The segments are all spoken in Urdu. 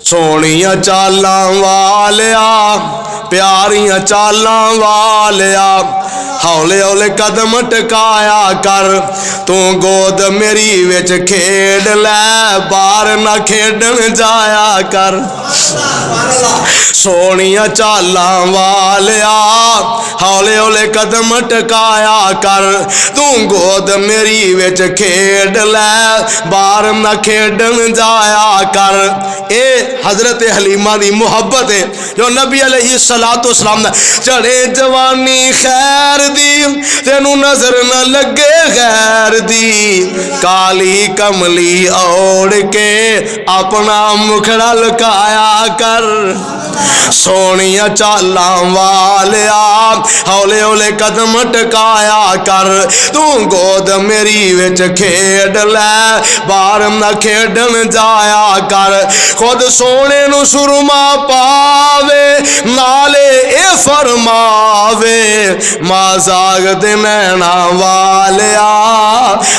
سونیاں چالاں والیا پیاریاں چالاں والیا ہولے ہولے قدم ٹکایا کر تو گود میری وچ کھیڈ لے باہر نہ کھیڈن جایا کر سونیاں چالاں والیا ہولے ہولے قدم ٹکایا کر تو گود میری وچ کھیڈ لے باہر نہ کھیڈن جایا کر اے حضرت حلیمہ دی محبت ہے جو نبی علیہ السلام نے چڑھے جوانی خیر دی تینوں نظر نہ لگے غیر دی کالی کملی اوڑ کے اپنا مکھڑا لکایا کر سونیاں چالاں والیا ہولے ہولے قدم ٹکایا کر تو گود میری وچ کھیڈ لے باہر نہ کھیڈن جایا کر خود سونے نو سرما پاوے نالے اے فرماوے ماں زاغ دے نینا والیا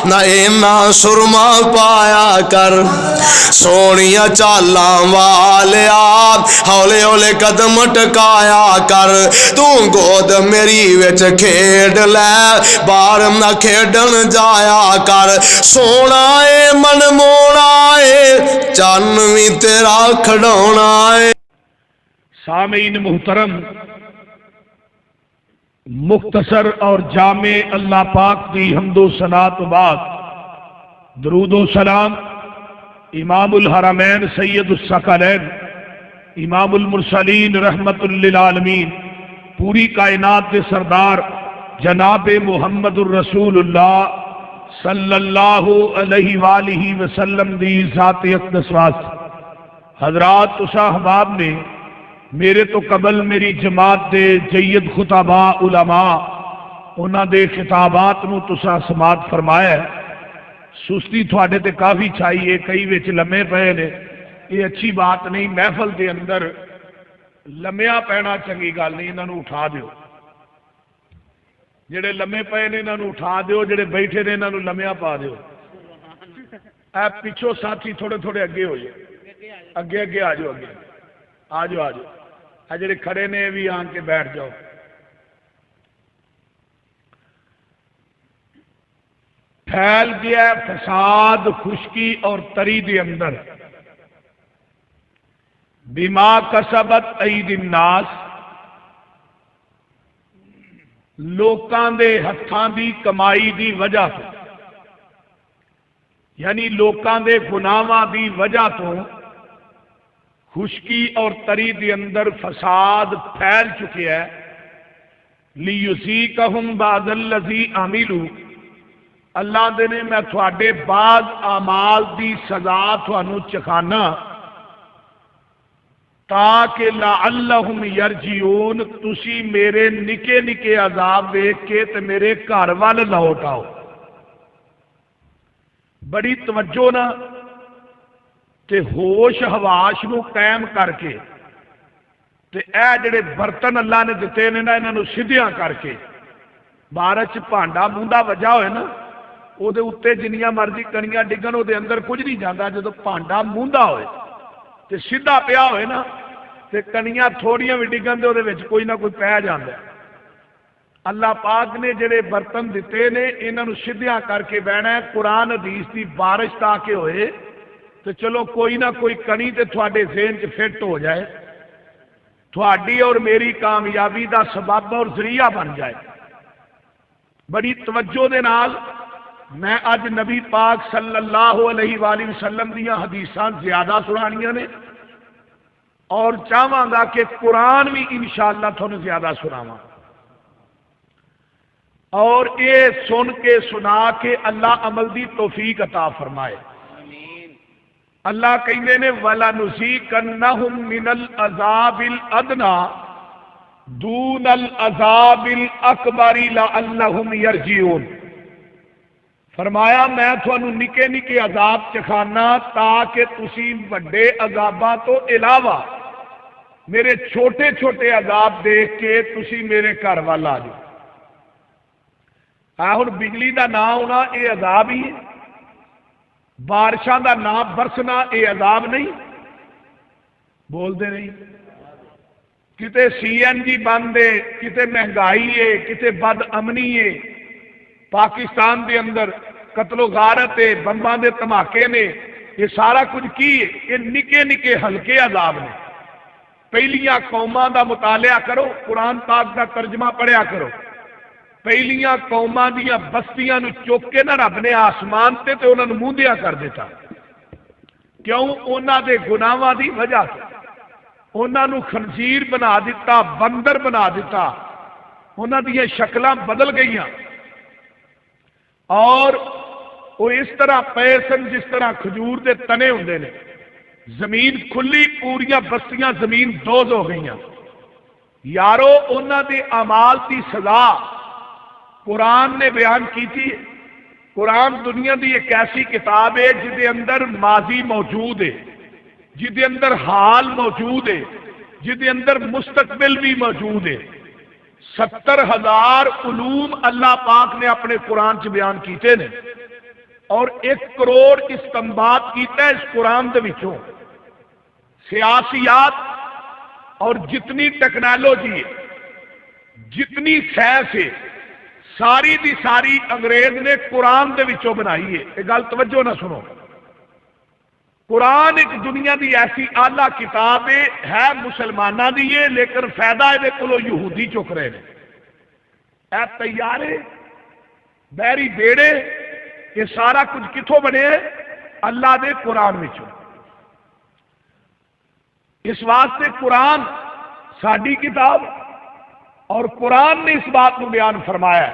نہ اینا سرما پایا کر سونیاں چالاں والیا ہولے ہولے قدم ٹکایا کر تو گود میری وچ کھیڈ لے باہر نہ کھیڈن جایا کر سونا اے من مونا اے چن وی تیرا کھڑونا اے۔ سامعین محترم، مختصر اور جامع اللہ پاک کی حمد و ثنا تو بعد درود و سلام امام الحرمین سید الثقلین امام المرسلین رحمت للعالمین پوری کائنات کے سردار جناب محمد الرسول اللہ صلی اللہ علیہ وآلہ وسلم دی ذات اقدس واسطے حضرات تسا احباب نے میرے تو قبل میری جماعت دے جید خطباء علماء انہاں دے خطابات نو تسا سماعت فرمایا ہے۔ سستی تھوڑے تے کافی چاہیے، کئی وچ لمے پے نے، یہ اچھی بات نہیں، محفل دے اندر لمیا پینا چنگی گل نہیں، انہاں نو اٹھا دیو، جڑے لمے پے نے انہاں نو اٹھا دیو، جڑے بیٹھے نے انہاں نو لمیا پا دیو۔ اے پچھو ساتھی تھوڑے تھوڑے اگے ہو جائے، اگے اگے آ جاؤ، اگے آ جاؤ آ جاؤ، اے جڑے کھڑے نے بھی آن کے بیٹھ جاؤ۔ پھیل گیا فساد خشکی اور تری دے اندر، بما کسبت اید الناس، لوکاں دے ہتھاں دی کمائی دی وجہ تو، یعنی لوکاں دے گناہاں دی وجہ تو خشکی اور تری دے اندر فساد پھیل چکے ہے۔ لیذیقہم بعض الذی عملوا، اللہ دے نے میں تھوڑے بعض اعمال دی سزا تھانوں چکھانا تاکہ لعلہم یرجعون، تسی میرے نکے نکے عذاب دیکھ کے تے میرے گھر وال لوٹ آؤ۔ بڑی توجہ نہ تے ہوش حواس نو قائم کر کے تے اے جڑے برتن اللہ نے دتے نے نا انہاں نو سیدھیاں کر کے، بارش بھانڈا موندا وجا ہوئے نا او دے اُتے جنیاں مرضی کنیاں ڈگن او دے اندر کچھ نہیں جاندا، جدو بھانڈا موندا ہوئے تے سیدھا پیا ہوئے نا تے کنیاں تھوڑیاں بھی ڈگن دے او دے وچ کوئی نہ کوئی پہ جاندا ہے۔ اللہ پاک نے جڑے برتن دیتے نے انہاں نو سیدھیاں کر کے بہنا ہے، قرآن حدیث دی بارش تاکہ ہوئے تو چلو کوئی نہ کوئی کنی تے تھوڑے ذہن چ فٹ ہو جائے، تھوڑی اور میری کامیابی دا سبب اور ذریعہ بن جائے۔ بڑی توجہ دے نال میں اج نبی پاک صلی اللہ علیہ وآلہ وسلم دیاں حدیثاں زیادہ سنانیاں نے اور چاہواں گا کہ قرآن بھی انشاءاللہ تھانوں زیادہ سناواں، اور یہ سن کے سنا کے اللہ عمل دی توفیق عطا فرمائے۔ اللہ کہندے نے وَلَنُذِيقَنَّهُم مِّنَ الْعَذَابِ الْأَدْنَىٰ دُونَ الْعَذَابِ الْأَكْبَرِ لَعَلَّهُمْ يَرْجِعُونَ، فرمایا میں تھانوں نکے نکے عذاب چکھانا تاکہ تسی بڑے عذاباں تو علاوہ میرے چھوٹے چھوٹے عذاب دیکھ کے تسی میرے گھر وال آ جاؤ۔ ہن بجلی دا نہ ہونا یہ عذاب ہی ہے، بارشاں دا نہ برسنا یہ عذاب نہیں، بولتے نہیں. کتے CNG بند ہے، کتے مہنگائی ہے، کتے بد امنی ہے، پاکستان دے اندر قتل و غارت ہے، بمباں دے دھماکے نے، یہ سارا کچھ کی ہے؟ یہ نکے نکے ہلکے عذاب نے. پہلیاں قوماں دا مطالعہ کرو، قرآن پاک دا ترجمہ پڑھیا کرو. پہلیاں قوماں دیاں بستیاں نو چک کے نہ رب نے آسمان تے انہاں نو موندیا کر دیتا. کیوں؟ انہاں دے گناہاں دی وجہ سے. انہاں نو خنزیر بنا دیتا، بندر بنا دیتا، انہاں دیاں شکلاں بدل گئیاں، اور وہ اس طرح پے سن جس طرح کھجور دے تنے ہوندے نے. زمین کھلی، پوریاں بستیاں زمین دوز ہو گئیاں. یارو انہاں دے اعمال دی سزا قرآن نے بیان کی تھی. قرآن دنیا دی ایک ایسی کتاب ہے جس دے اندر ماضی موجود ہے، جس دے اندر حال موجود ہے، جس دے اندر مستقبل بھی موجود ہے. 70,000 علوم اللہ پاک نے اپنے قرآن چ بیان کیتے ہیں، اور 1 کروڑ استنباط کیتا ہے اس قرآن دے وچوں. سیاسیات اور جتنی ٹیکنالوجی ہے، جتنی سائنس ہے، ساری دی ساری انگریز نے قرآن دے وچوں بنائی ہے. یہ گل توجہ نہ سنو. قرآن ایک دنیا دی ایسی اعلیٰ کتاب ہے مسلمانوں دی ہے، لیکن فائدہ یہ کو یہودی چک رہے ہیں. اے تیارے، بحری بیڑے، یہ سارا کچھ کتوں بنے؟ اللہ دے قرآن وچوں. اس واسطے قرآن ساری کتاب، اور قرآن نے اس بات کو بیان فرمایا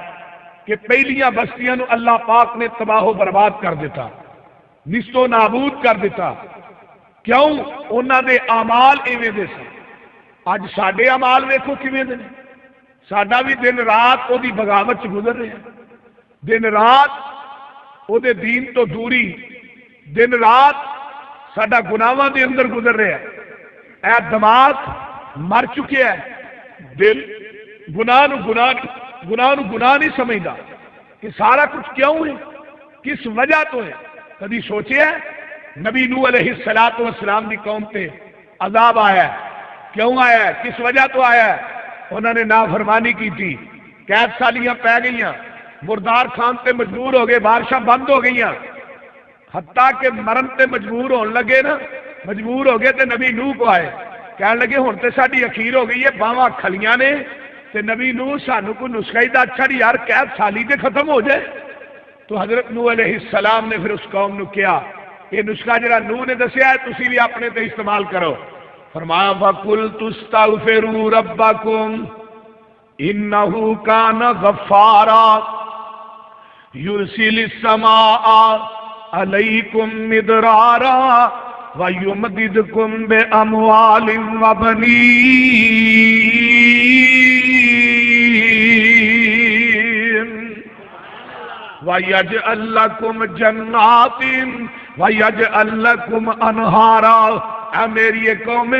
کہ پہلیاں بستیاں نو اللہ پاک نے تباہ و برباد کر دیتا، نیست و نابود کر دیتا. کیوں؟ انہاں دے اعمال ایویں دے سن. اج ساڈے اعمال ویکھو کیویں دے. ساڈا بھی دن رات وہ دی بغاوت چ گزر رہے ہیں، دن رات وہ دے دین تو دوری، دن رات ساڈا گناہاں دے اندر گزر رہا ہے. اے دماغ مر چکے ہے، دل گناہ نو گناہ نہیں سمجھتا. کہ سارا کچھ کیوں ہے، کس وجہ تو ہے؟ کبھی سوچے ہے؟ نبی نوح علیہ السلام دی قوم پہ عذاب آیا ہے. کیوں آیا ہے؟ کس وجہ تو آیا ہے؟ انہوں نے نافرمانی کی تھی، قید سالیاں پی گئیاں، مردار خان تے مجبور ہو گئے، بارشاں بند ہو گئیاں، حتیٰ کہ مرن تے مجبور ہون لگے نا، مجبور ہو گئے تے نبی نوح کو آئے، کہنے لگے ہن تے ساڈی اخیر ہو گئی ہے، باواں کھلیاں نے، تے نبی نوح سانو کوئی نسخہ ہی دا اچھا یار قید سالی تے ختم ہو جائے. تو حضرت نوح علیہ السلام نے پھر اس قوم نو کیا، یہ نسخہ جڑا نوح نے دسیا ہے تسی بھی اپنے تے استعمال کرو. فرمایا فَقُلْتُ اسْتَغْفِرُوا رَبَّكُمْ إِنَّهُ كَانَ غَفَّارًا يُرْسِلِ السَّمَاءَ عَلَيْكُمْ مِدْرَارًا وَيُمْدِدْكُمْ بِأَمْوَالٍ وَبَنِينَ وَيَجْعَلْ لَكُمْ جَنَّاتٍ وَيَجْعَلْ لَكُمْ أَنْهَارًا. اے میری قوم،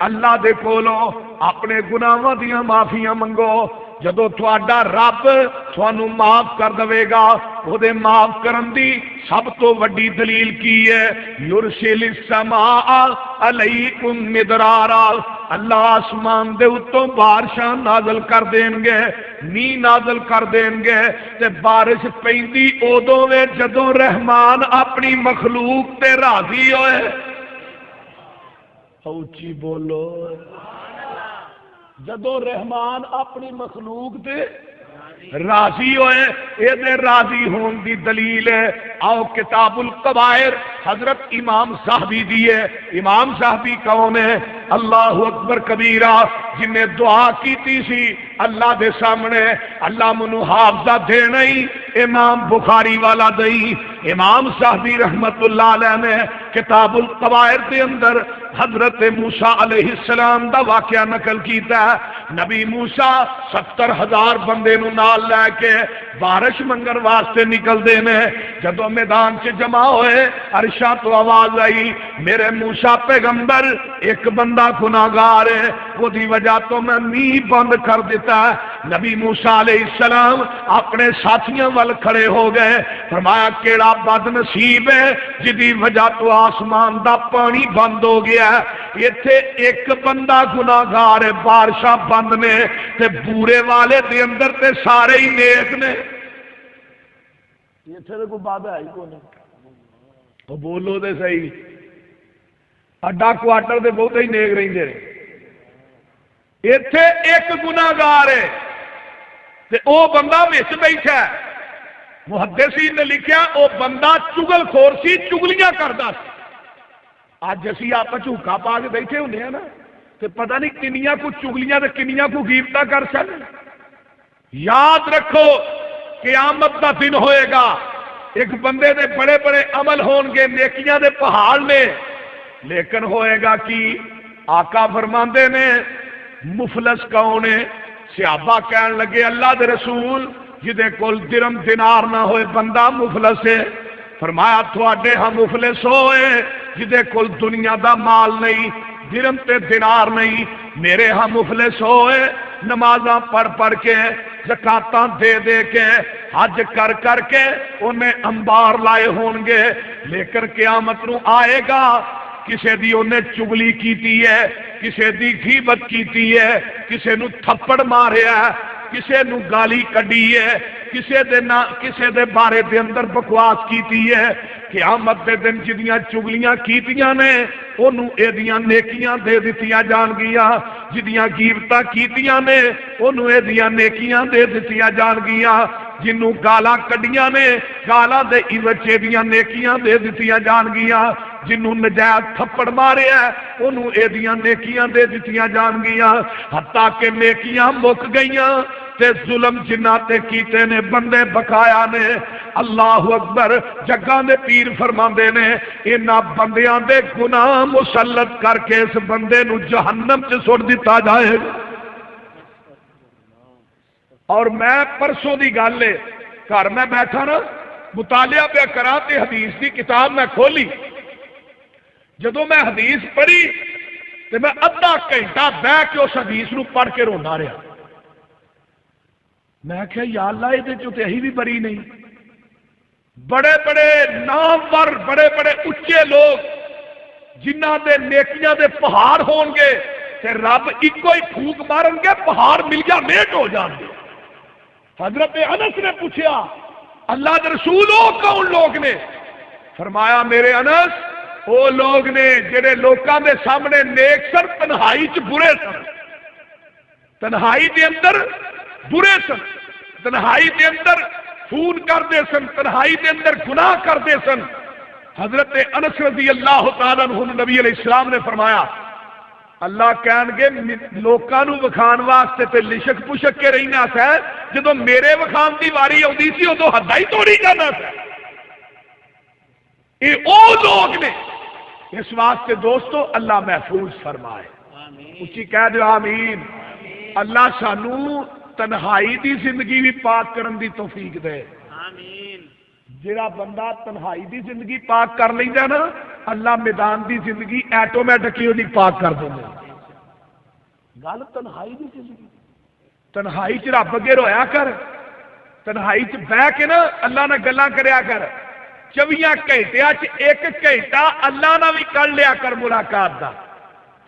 اللہ دے کولو اپنے گناہاں دیاں معافیاں منگو. جدو تھوڑا رب تھانوں معاف کر دے گا، وہ دے معاف کرن دی سب تو وڈی دلیل کی ہے؟ یرسل السماء علیکم مدرارا. اللہ آسمان دے اتوں بارشاں نازل کر دین گے، می نازل کر دین گے، تے بارش پیندی ادوں وے جدوں رحمان اپنی مخلوق تے راضی ہوئے. اونچی بولو. جدو رحمان اپنی مخلوق تے راضی ہوئے، یہ راضی ہون دی دلیل ہے. آؤ کتاب القبائر حضرت امام صاحبی دی ہے. امام صاحبی کون ہے؟ اللہ اکبر کبیرہ، جن نے دعا کیتی سی اللہ دے سامنے، اللہ منو حافظہ دینا ہی امام بخاری والا دئی. امام صاحبی رحمت اللہ علیہ نے کتاب القبائر دے اندر حضرت موسیٰ علیہ السلام دا واقعہ نقل کیتا ہے. نبی موسا 70,000 بندے نو نال لے کے بارش منگن واسطے نکلتے ہیں. جدو میدان سے جمع ہوئے عرشاں تو آواز آئی میرے موسا پیغمبر ایک بندہ گناہگار ہے وہ دی وجہ تو میں میہ بند کر دیتا ہے. نبی موسیٰ علیہ السلام اپنے ساتھیاں وال کھڑے ہو گئے. فرمایا کیڑا بد نصیب ہے جدی وجہ تو آسمان دا پانی بند ہو گیا ہے. ایتھے ایک بندہ گناہگار ہے بارشاں بند نے تے بورے والے دے اندر تے سارے ہی نیک نے. ایتھے تے کوئی بات ہے ہی کوئی نہیں. بولو تے صحیح اڈا کوارٹر دے بہت ہی نیک رہندے نے. ایتھے ایک گناہگار ہے تے او بندہ وچ بیٹھا ہے. محدثین نے لکھیا او بندہ چگل خور سی چگلیاں کردا سی. اج اسی آپ جھوکا پا کے بیٹھے ہوندے ہیں نا تے پتہ نہیں کنیاں کو چگلیاں تے کنیاں کو غیبتاں کر سکتے. یاد رکھو قیامت کا دن ہوئے گا ایک بندے دے بڑے بڑے عمل ہون گے نیکیاں دے پہاڑ نے لیکن ہوئے گا کہ آقا فرماندے نے مفلس کون ہے؟ صحابہ کہن لگے اللہ دے رسول جدے کول درم دینار نہ ہوئے بندہ مفلس ہے. فرمایا تھوڑے ہاں مفلس ہوئے جدے کول دنیا دا مال نہیں درم تے دینار نہیں. میرے ہاں مفلس ہوئے نمازاں پڑھ پڑھ کے زکاتاں دے دے کے حج کر کر کے انہیں انبار لائے ہون گے لیکن قیامت نو آئے گا کسے دی انہیں چگلی کیتی ہے کسے دی غیبت کیتی ہے کسے نو تھپڑ ماریا ہے کسے نو گالی کڈی ہے کسے دے بارے دے اندر بکواس کیتی ہے. قیامت دے دن جدیاں چگلیاں کیتیاں نے انہوں ایدیاں نیکیاں دے دتیاں جان گیاں جدیاں غیبتاں کیتیاں نے انہوں ایدیاں نیکیاں دے دتیاں جان گیاں جنوں گالاں کڈیاں نے گالاں دے عوض ایدیاں نیکیاں دے دتیاں جان گیاں جنوں نجائز تھپڑ مارے ہے انہوں ایدیاں نیکیاں دے دتیاں جان گیاں حتیٰ کہ نیکیاں مک گئیاں تے ظلم جنہ تے کیتے نے بندے بقایا نے. اللہ اکبر. جگہ دے پیر فرماندے نے انہاں بندیاں دے گناہ مسلط کر کے اس بندے نو جہنم چ سٹ دتا جائے گا. اور میں پرسوں دی گل ہے گھر میں بیٹھا نا مطالعہ پہ کراں تے حدیث دی کتاب میں کھولی. جدوں میں حدیث پڑھی تے میں ادھا گھنٹہ بیٹھ کے اس حدیث نو پڑھ کے رونا رہا. میں کہا یا اللہ یہ تے اہی بھی بری نہیں. بڑے بڑے نامور بڑے بڑے اچے لوگ جنہ دے نیکیاں دے پہاڑ ہون گے تے رب ایکو ہی پھونک مارن گے پہاڑ ملیا میٹ ہو جان گے. حضرت انس نے پوچھا اللہ دے رسول او کون لوگ نے؟ فرمایا میرے انس وہ لوگ نے جڑے لوکاں دے سامنے نیک سن تنہائی چ برے سن. تنہائی دے اندر برے سن تنہائی دے اندر خون کرتے سن تنہائی دے اندر گناہ کرتے سن. حضرت انس رضی اللہ تعالیٰ عنہ نبی علیہ السلام نے فرمایا اللہ کہن گے لوکاں نو وکھان واسطے تے لشک پشک کے رہنا سا جدو میرے وکھان دی واری آتی سی ادو حداں ہی توڑی جانا سا. یہ او لوگ نے. اس واسطے دوستو اللہ محفوظ فرمائے. اچھی کہہ دو آمین. اللہ سانو تنہائی دی زندگی بھی پاک کرن دی توفیق دے. جڑا بندہ تنہائی دی زندگی پاک کر لیندا نا اللہ میدان دی زندگی ایٹومیٹکلی دی پاک کر دیندا. گل تنہائی دی زندگی تنہائی چ رب اگے رویا کر تنہائی چ بہ کے نا اللہ نال گلاں کریا کر. 24 گھنٹیاں چ ایک گھنٹہ اللہ نال بھی کر لیا کر ملاقات دا.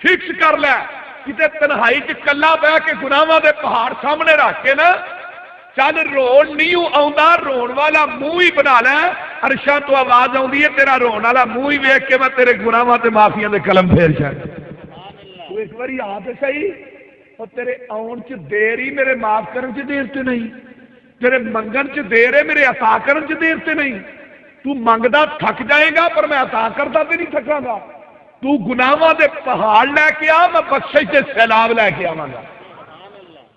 فکس کر لے کتے تنہائی چ کلا بہ کے گناہاں دے پہاڑ سامنے رکھ کے نا چل رون نہیں آؤں رون والا منہ ہی بنا لے. عرشاں تو آواز آؤندی ہے تیرا رون والا منہ ہی ویکھ کے میں تیرے گناہاں تے معافیاں دے قلم پھیر چھڈ. تو ایک باری آ تے صحیح اور تیرے آن چ دیر ہی میرے معاف کرن چ دیر تے نہیں تیرے منگن چ دیر ہے میرے عطا کرن چ دیر تے نہیں. تو منگدا تھک جائے گا پر میں عطا کرتا تے نہیں تھکاں گا. تو گناہاں دے پہاڑ لے کے آ میں بخشش دے سیلاب لے کے آواں گا.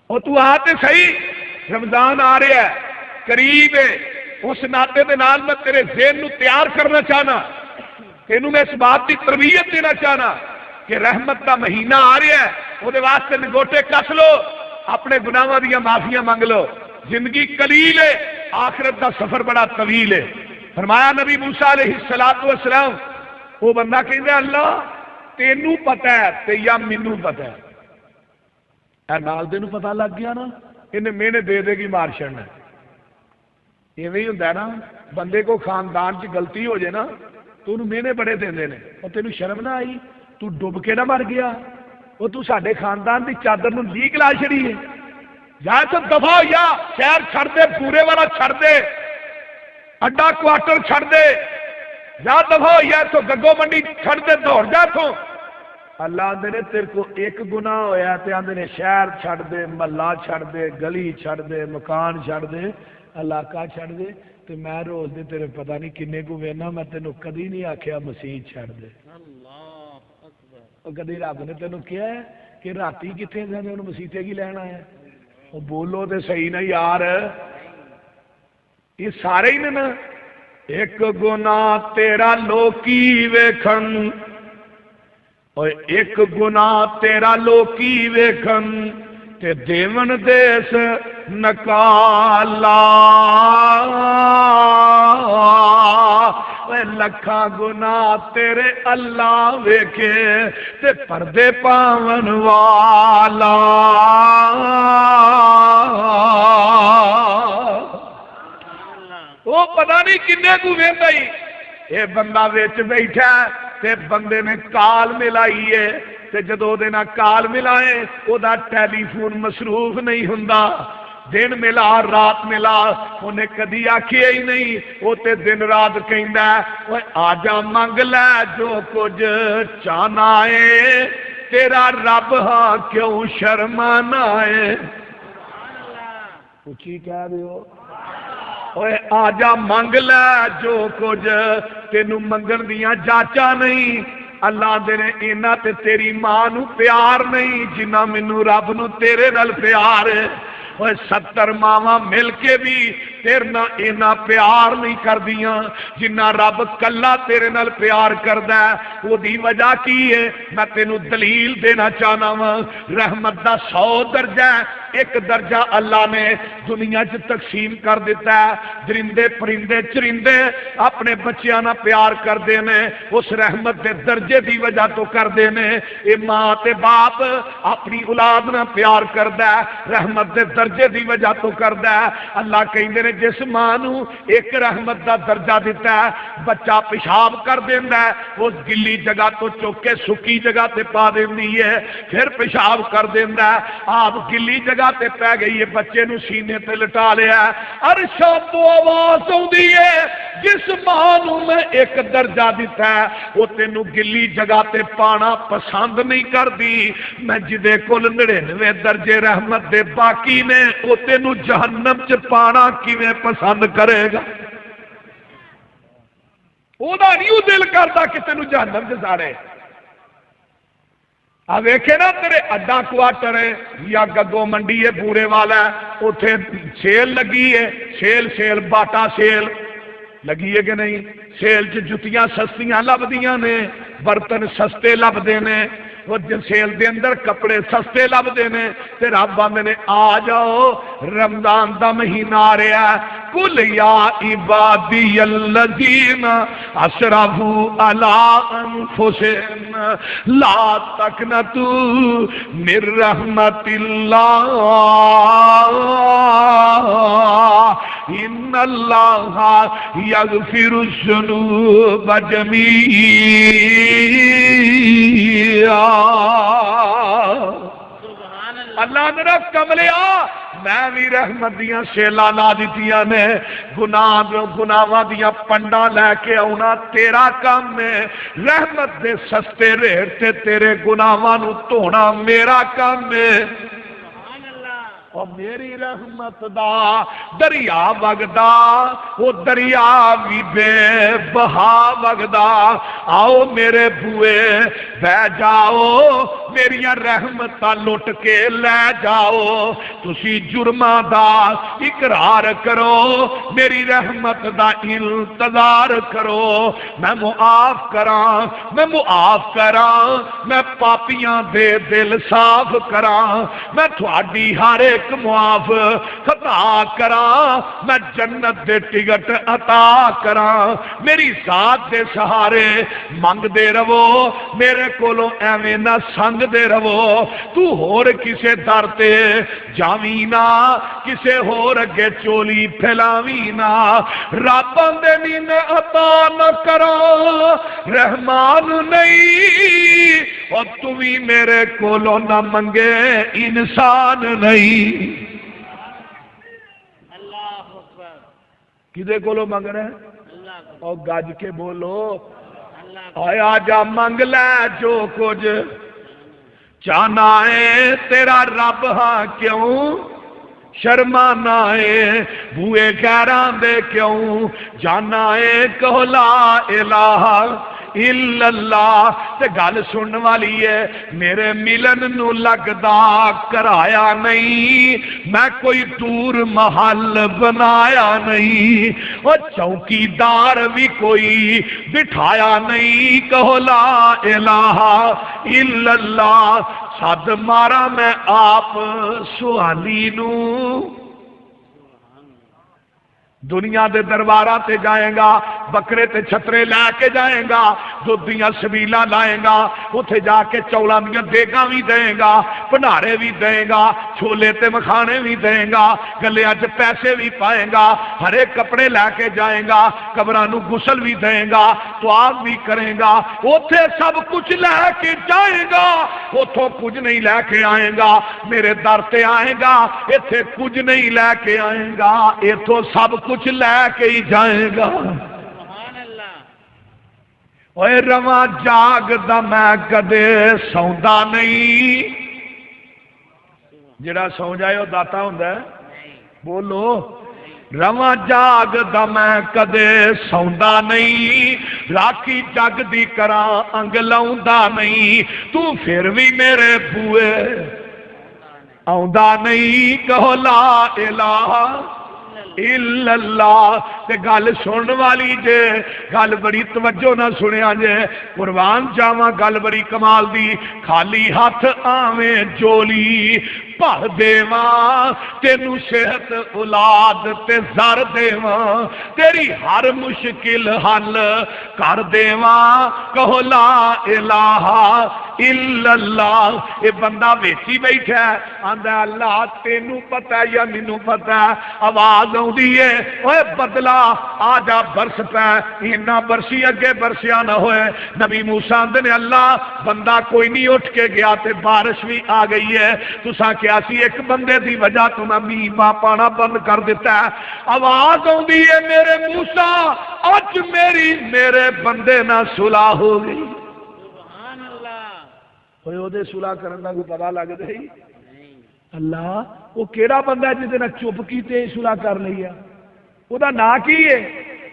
اور تو آ تے صحیح رمضان آ رہا ہے قریب ہے اس ناطے دے نال میں تیرے ذہن نو تیار کرنا چاہنا تینوں میں اس بات کی تربیت دینا چاہنا کہ رحمت کا مہینہ آ رہا ہے وہ واسطے نگوٹے کس لو اپنے گناہاں دیا معافیاں منگ لو. زندگی قلیل ہے، آخرت کا سفر بڑا طویل ہے. فرمایا نبی موسیٰ علیہ السلام وہ بندہ کہندا اللہ تینوں پتہ ہے تے یا مینوں پتہ ہے. اے نال دے نوں پتہ لگ گیا نا انہیں مینے دے دے گی مار چھڑنا. ایویں ہی ہوندا ہے نا، بندے کو خاندان چ غلطی ہو جائے نا تو انہوں مینے بڑے دیندے نے. اور تینوں شرم نہ آئی؟ تو ڈب کے نہ مر گیا؟ وہ تو ساڈے خاندان دی چادر نوں لیک لا چھڑی ہے. یا تو دفع ہو یا شہر چھڑ دے، پورے والا چھڑ دے، اڈا کوارٹر چھڑ دے، یا دفع ہو یا تو گگو منڈی چھڑ دے، دوڑ جا تو. اللہ آندے نے تیرے کو ایک گناہ ہویا تے آندے نے شہر چھڑ دے، محلہ چھڑ دے، گلی چھڑ دے، مکان چھڑ دے، علاقہ چھڑ دے. تے میں روز دے تیرے پتہ نہیں کنے کو وینا، میں تینوں کدی نہیں آکھیا مسیح چھڑ دے. اور کدی رب نے تینوں کیا ہے کہ راتی کتنے جانے انہوں مسیحے کی لینا ہے؟ وہ بولو تے صحیح نا یار، یہ سارے ہی نے نا. ایک گناہ تیرا لوکی ویکھن، اور ایک گناہ تیرا لوکی ویکھن تے دیون دیس نکالا. لکھاں گناہ تیرے اللہ ویکھے تے پردے پاون والا. وہ پتہ نہیں کنے کو ویندا ہی اے بندہ وچ بیٹھا تے بندے نے کال ملائی ہے تے جدوں دے نال کال ملائے او دا ٹیلی فون مصروف نہیں ہوندا. دن ملا رات ملا انہیں کدی آکھیا ہی نہیں. وہ تے دن رات کہندا اوے آ جا منگ لے جو کچھ چاہنا ہے، تیرا رب ہاں کیوں شرمانا ہے. اچھی کہہ دیو اوے آ جا منگ لے جو کچھ، تینوں منگن دیاں جاچا نہیں. اللہ دے نے اینا تے تیری ماں نو پیار نہیں جنہ مینوں رب نو تیرے نال پیار ہے. 70 ماواں مل کے بھی تیرے نال اینا پیار نہیں کردیاں جنہ رب کلا تیرے نال پیار کردا ہے. وہ دی وجہ کی ہے میں تینوں دلیل دینا چاہنا وا. رحمت دا 100 درجہ ہے، ایک درجہ اللہ نے دنیا چ تقسیم کر دیتا ہے. درندے پرندے چرندے اپنے بچیاں نال پیار کردے نے، اس رحمت دے درجے دی وجہ تو کردے نے. اے ماں تے باپ اپنی اولاد نال پیار کردا ہے، رحمت دے درجے دی وجہ تو کردا ہے. اللہ کہندے نے جس ماں نو ایک رحمت دا درجہ دیتا ہے، بچہ پیشاب کر دیندا ہے اس گلی جگہ تو چوک کے سکی جگہ تے پا دیندی ہے، پھر پیشاب کر دیندا ہے. آپ گلی جگہ تے پہ گئی ہے، بچے نو سینے تے لٹا لیا. عرشاں تو آواز آندی ہے جس ماں نو میں ایک درجہ دیتا ہے وہ تینوں گلی جگہ تے پانا پسند نہیں کردی. میں جدے کول 99 درجے رحمت دے باقی نے وہ تینوں جہنم چ پانا کیویں پسند کرے گا؟ وہ نہیں دل کرتا کہ تینوں جہنم چ ساڑے. آ ویکھے نا تیرے اڈا کوارٹر ہے یا گگو منڈی ہے بورے والا ہے، اتنے سیل لگی ہے، سیل باٹا سیل لگی ہے کہ نہیں؟ سیل چ جتیاں سستیاں لبدیاں نے، برتن سستے لبدے نے، وہ سیل دے اندر کپڑے سستے لبدے نے. تے رب آندے نے آ جاؤ رمضان دا مہینہ آ رہا ہے. قل یا عبادی الذین اسرفوا علی انفسہم لا تقنطوا من رحمت اللہ ان اللہ یغفر الذنوب جمیعا. اللہ نے کملیا میں بھی رحمت دیاں سیلا لا دیتیاں نے، گناہاں دیاں پنڈا لے کے آنا تیرا کام ہے، رحمت دے سستے ریٹ تے تیرے گناہاں نو دھونا میرا کام ہے. اور میری رحمت دا دریا وگدا وہ دریا بھی بے بہا وگدا آؤ میرے بوئے بہ جاؤ میریاں رحمتاں لٹ کے لے جاؤ تسی جرماں دا اقرار کرو میری رحمت دا انتظار کرو میں معاف کراں میں پاپیاں دے دل صاف کراں میں تھوڑی ہر ایک معاف خطا کراں میں جنت دے ٹکٹ عطا کراں میری ذات دے سہارے منگ دے رہو میرے کولوں ایویں نہ سنگ دے رہو تو ہور کسے در تے جاویں نہ کسے ہور اگے چولی پھیلاویں نہ رب دے نین عطا نہ کراں رحمان نہیں اور تمہیں میرے کولوں نہ منگے انسان نہیں کدے کولوں منگ رہے ہیں اور گج کے بولو آیا جا منگ لے جو کچھ چاہنا ہے تیرا رب ہاں کیوں شرمانا ہے بوئے غیراں دے کیوں جانا ہے کہو لا الہ الا اللہ تے گل سن والی ہے میرے ملن نو لگدا کرایا نہیں میں کوئی دور محل بنایا نہیں وہ چوکیدار بھی کوئی بٹھایا نہیں کہو لا الہ الا اللہ سد مارا میں آپ سوالی نو دنیا دے درباراں تے جائیں گا بکرے تے چھترے لے کے جائیں گا دودھیاں سبیلاں لائیں گا اتھے جا کے چولاں دیاں دیگاں بھی دیں گا بھنڈارے بھی دیں گا چھولے تے مکھانے بھی دیں گا گلیاں چ پیسے بھی پائیں گا ہر ایک کپڑے لے کے جائیں گا قبراں نو غسل بھی دیں گا طواف بھی کریں گا اتھے سب کچھ لے کے جائیں گا اتھوں کچھ نہیں لے کے آئیں گا میرے در تے آئیں گا اتھے کچھ نہیں لے کے آئیں گا اتھوں سب کچھ لے کے ہی جائے گا اوے رواں جاگ دا میں کدے سوندا نہیں جڑا سو جائے وہ داتا ہوندا ہے بولو رواں جاگ دا میں کدے سوندا نہیں راکھی جگ دی کراں انگ لاؤندا نہیں تو پھر بھی میرے بوئے آوندا نہیں کہو لا الہ الا اللہ تے گل سن والی جے گل بڑی توجہ نہ سنیا جے قربان جاواں گل بڑی کمال دی خالی ہاتھ آویں جولی بھر دیواں تینوں صحت اولاد تے زر دیواں تیری ہر مشکل حل کر دیواں کہو لا الہ الا اللہ اے بندہ ویچی بیٹھا ہے آندا اللہ تینوں پتہ ہے یا مینوں پتہ ہے آواز آؤندی ہے اوے بدلا آ جا برس پے اینا برسی اگے برسیا نہ ہوئے نبی موسیٰ آندے نے اللہ بندہ کوئی نہیں اٹھ کے گیا تے بارش بھی آ گئی ہے تساں کیا سی ایک بندے دی وجہ تو میں میاں پانا بند کر دیتا ہے آواز آؤندی ہے میرے موسیٰ اج میرے بندے نہ صلح ہو گئی کوئی وہ دے صلح کرن دا کوئی پتہ لگ دے اللہ وہ کیڑا بندہ ہے جس نے چپ کیتے صلح کر لئی ہے وہ دا نا کی ہے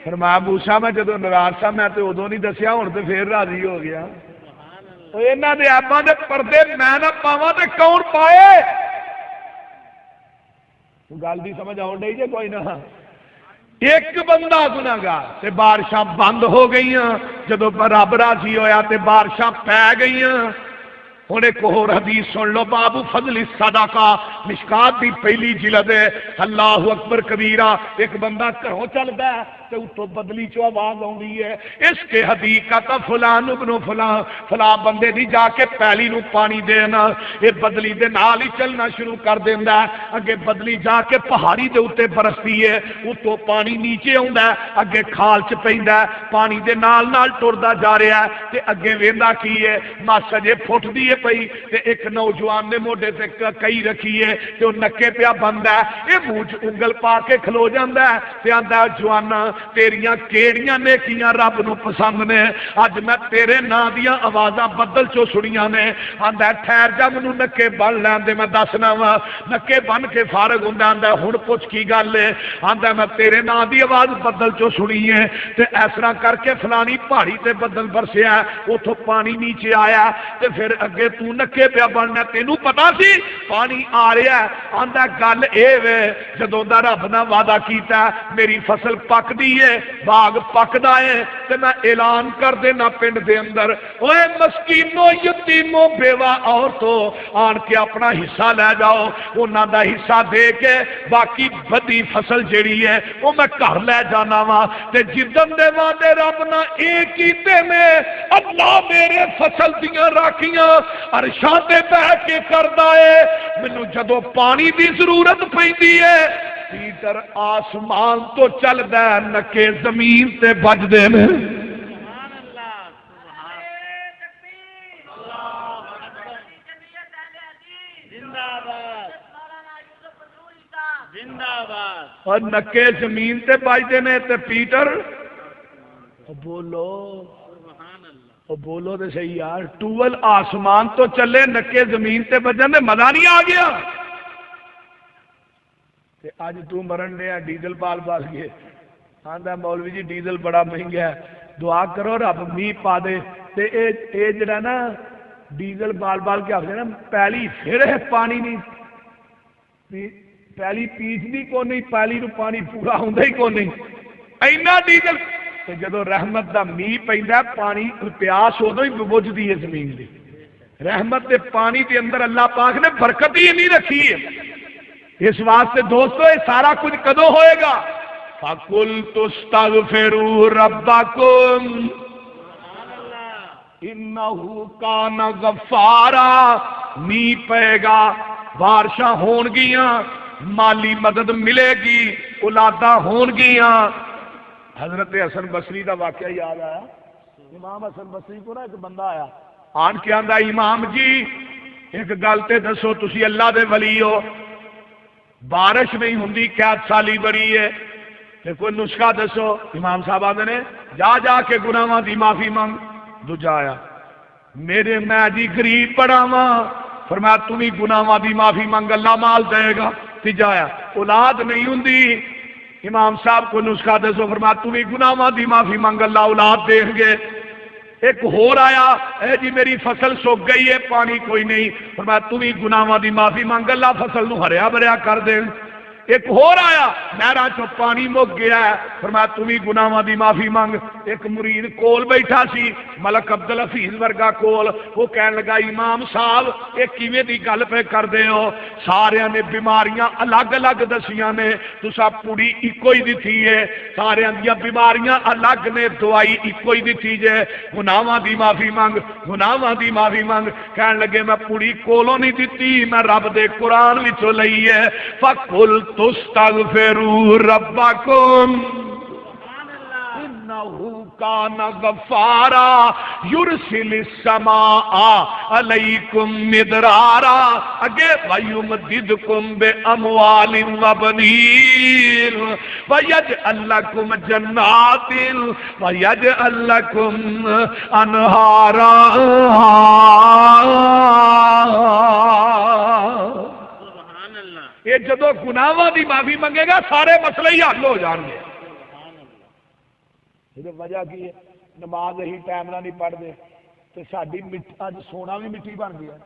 فرمایا موسیٰ میں جدو ناراض سا میں تے ادو نہیں دسیا ہن تے پھر راضی ہو گیا انہاں دے ایپاں دے پردے میں نہ پاواں تے کون پائے گل دی سمجھ آن ڈئی جے کوئی نہ ایک بندہ گناہگار تے بارشاں بند ہو گئیاں جدو رب راضی ہویا تے بارشاں پے گئیاں ہن ایک اور حدیث سن لو بابو فضل الصدقہ مشکات دی پہلی جلد ہے اللہ اکبر کبیرہ ایک بندہ گھروں چلدا ہے تے اتوں بدلی چو آواز آؤندی ہے اس کے حدیقت فلان ابن فلان فلاں بندے دی جا کے پہلی نو پانی دینا یہ بدلی دے نال ہی چلنا شروع کر دیندا ہے اگے بدلی جا کے پہاڑی دے اوتے برستی ہے اتوں پانی نیچے آوندا ہے اگے کھال چ پیندا ہے پانی دے نال نال ٹردا جا رہا ہے تے اگے ویندا کی ہے ماسا جے پھٹدی ہے پئی تے ایک نوجوان نے موڈے تے کئی رکھی ہے تے او نکے پیا بندا ہے اے منہ چ انگل پا کے کھلو جاندا ہے تے آندا جوانا تیریاں کیڑیاں نیکیاں رب نو پسند نے؟ اج میں تیرے نام دیاں آوازاں بدل چو سنیاں نے۔ آندا ٹھہر جا مینوں نکے بن لین دے میں دسنا وا۔ نکے بن کے فارغ ہوندا آندا ہن پوچھ کی گل ہے؟ آندا میں تیرے نام دی آواز بدل چو سنی ہے تے اس طرح کر کے فلانی پہاڑی تے بدل برسیا، اوتھوں پانی نیچے آیا تے پھر اگے تو نکے پیا بننا، تینوں پتا سی پانی آ رہا ہے؟ آندا گل اے وے جدوں دا رب نے وعدہ کیتا میری فصل پکدی ہے، باغ پکدا ہے تے میں اعلان کر دینا پنڈ دے اندر، اوے مسکینوں یتیموں بیوہ عورتوں آن کے اپنا حصہ لے جاؤ، انہاں دا حصہ دے کے باقی بدی فصل جیڑی ہے وہ میں گھر لے جانا وا۔ تے جدن دے وعدے رب نہ اے کیتے میں اللہ میرے فصل دیاں راکھیاں عرشاں تے بیٹھ کے کردا ہے، مینوں جدوں پانی دی ضرورت پیندی ہے پیٹر آسمان تو چلدا ہے، نکے زمین تے بجدے نے۔ اور نکے زمین تے بجدے نے تے پیٹر بولو تے صحیح یار، ٹول آسمان تو چلے نکے زمین تے بجن تے مزہ نہیں آ گیا؟ تے اج تو مرن دیا ڈیزل بال بال کے آندا مولوی جی ڈیزل بڑا مہنگا ہے، دعا کرو رب میہ پا دے تے اے جڑا نا ڈیزل بال بال کے آخر نا پہلی پھر ہے پانی نہیں، پہلی پیچھتی کو نہیں، پہلی نو پانی پورا ہوندا ہی کو نہیں، اینا ڈیزل تے جدو رحمت دا میہ پیندا پانی پیاس ادو ہی بجھدی ہے زمین دی، رحمت دے پانی دے اندر اللہ پاک نے برکت ہی نہیں رکھی ہے۔ اس واسطے دوستو یہ سارا کچھ کدو ہوئے گا؟ فَقُلْتُ اسْتَغْفِرُوا رَبَّكُمْ إِنَّهُ كَانَ غَفَّارًا، میہ پے گا، بارشاں ہون گیاں، مالی مدد ملے گی، اولاداں ہون گیاں۔ حضرت حسن بصری دا واقعہ یاد آیا، امام حسن بصری کو نا ایک بندہ آیا آن کے آندا امام جی ایک گل تے دسو تسی اللہ دے ولی ہو، بارش نہیں ہوندی قحط سالی بڑی ہے تے کوئی نسخہ دسو۔ امام صاحب آندے نے جا جا کے گناہاں دی معافی مانگ۔ دوجا آیا میرے میں جی غریب پڑا واں، فرمایا تم ہی گناہاں دی معافی مانگ اللہ مال دے گا۔ تیجا آیا اولاد نہیں ہوندی، امام صاحب کو نسخہ دسو، فرمایا تم ہی گناہاں دی معافی مانگ اللہ اولاد دیں گے۔ ایک ہور آیا اے جی میری فصل سوک گئی ہے پانی کوئی نہیں، فرمایا تم ہی گناہاں دی معافی مانگ اللہ فصل نو ہریا بھریا کر دیں۔ ایک ہور آیا نہراں چوں پانی مک گیا ہے، فرمایا تم ہی گناہاں دی معافی مانگ۔ ایک مرید کول بیٹھا سی ملک عبد الحفیظ ورگا کول، وہ کہن لگا امام صاحب یہ کیویں دی گل پہ کر دے ہو، سارے نے بیماریاں الگ الگ دسیاں نے، تسا پوری ایکو ہی دتی ہے، سارے دیاں بیماریاں الگ نے، دوائی ایکو ہی دتی جے، گناہاں دی معافی مانگ، گناہاں دی معافی مانگ۔ کہن لگے میں پوری کولوں نہیں دتی، میں رب دے قرآن وچوں لئی ہے۔ فَقُلْتُ اسْتَغْفِرُوا رَبَّكُمْ إِنَّهُ كَانَ غَفَّارًا يُرْسِلِ السَّمَاءَ عَلَيْكُمْ مِدْرَارًا اگے وَيُمْدِدْكُمْ بِأَمْوَالٍ وَبَنِينَ وَيَجْعَلْ لَكُمْ جَنَّاتٍ وَيَجْعَلْ لَكُمْ أَنْهَارًا۔ یہ جدو گناہاں دی معافی منگے گا سارے مسئلے ہی حل ہو جان گے۔ وجہ کی ہے نماز ہی ٹائم نہ نہیں پڑھتے تو ساری اج سونا بھی مٹی بن گیا،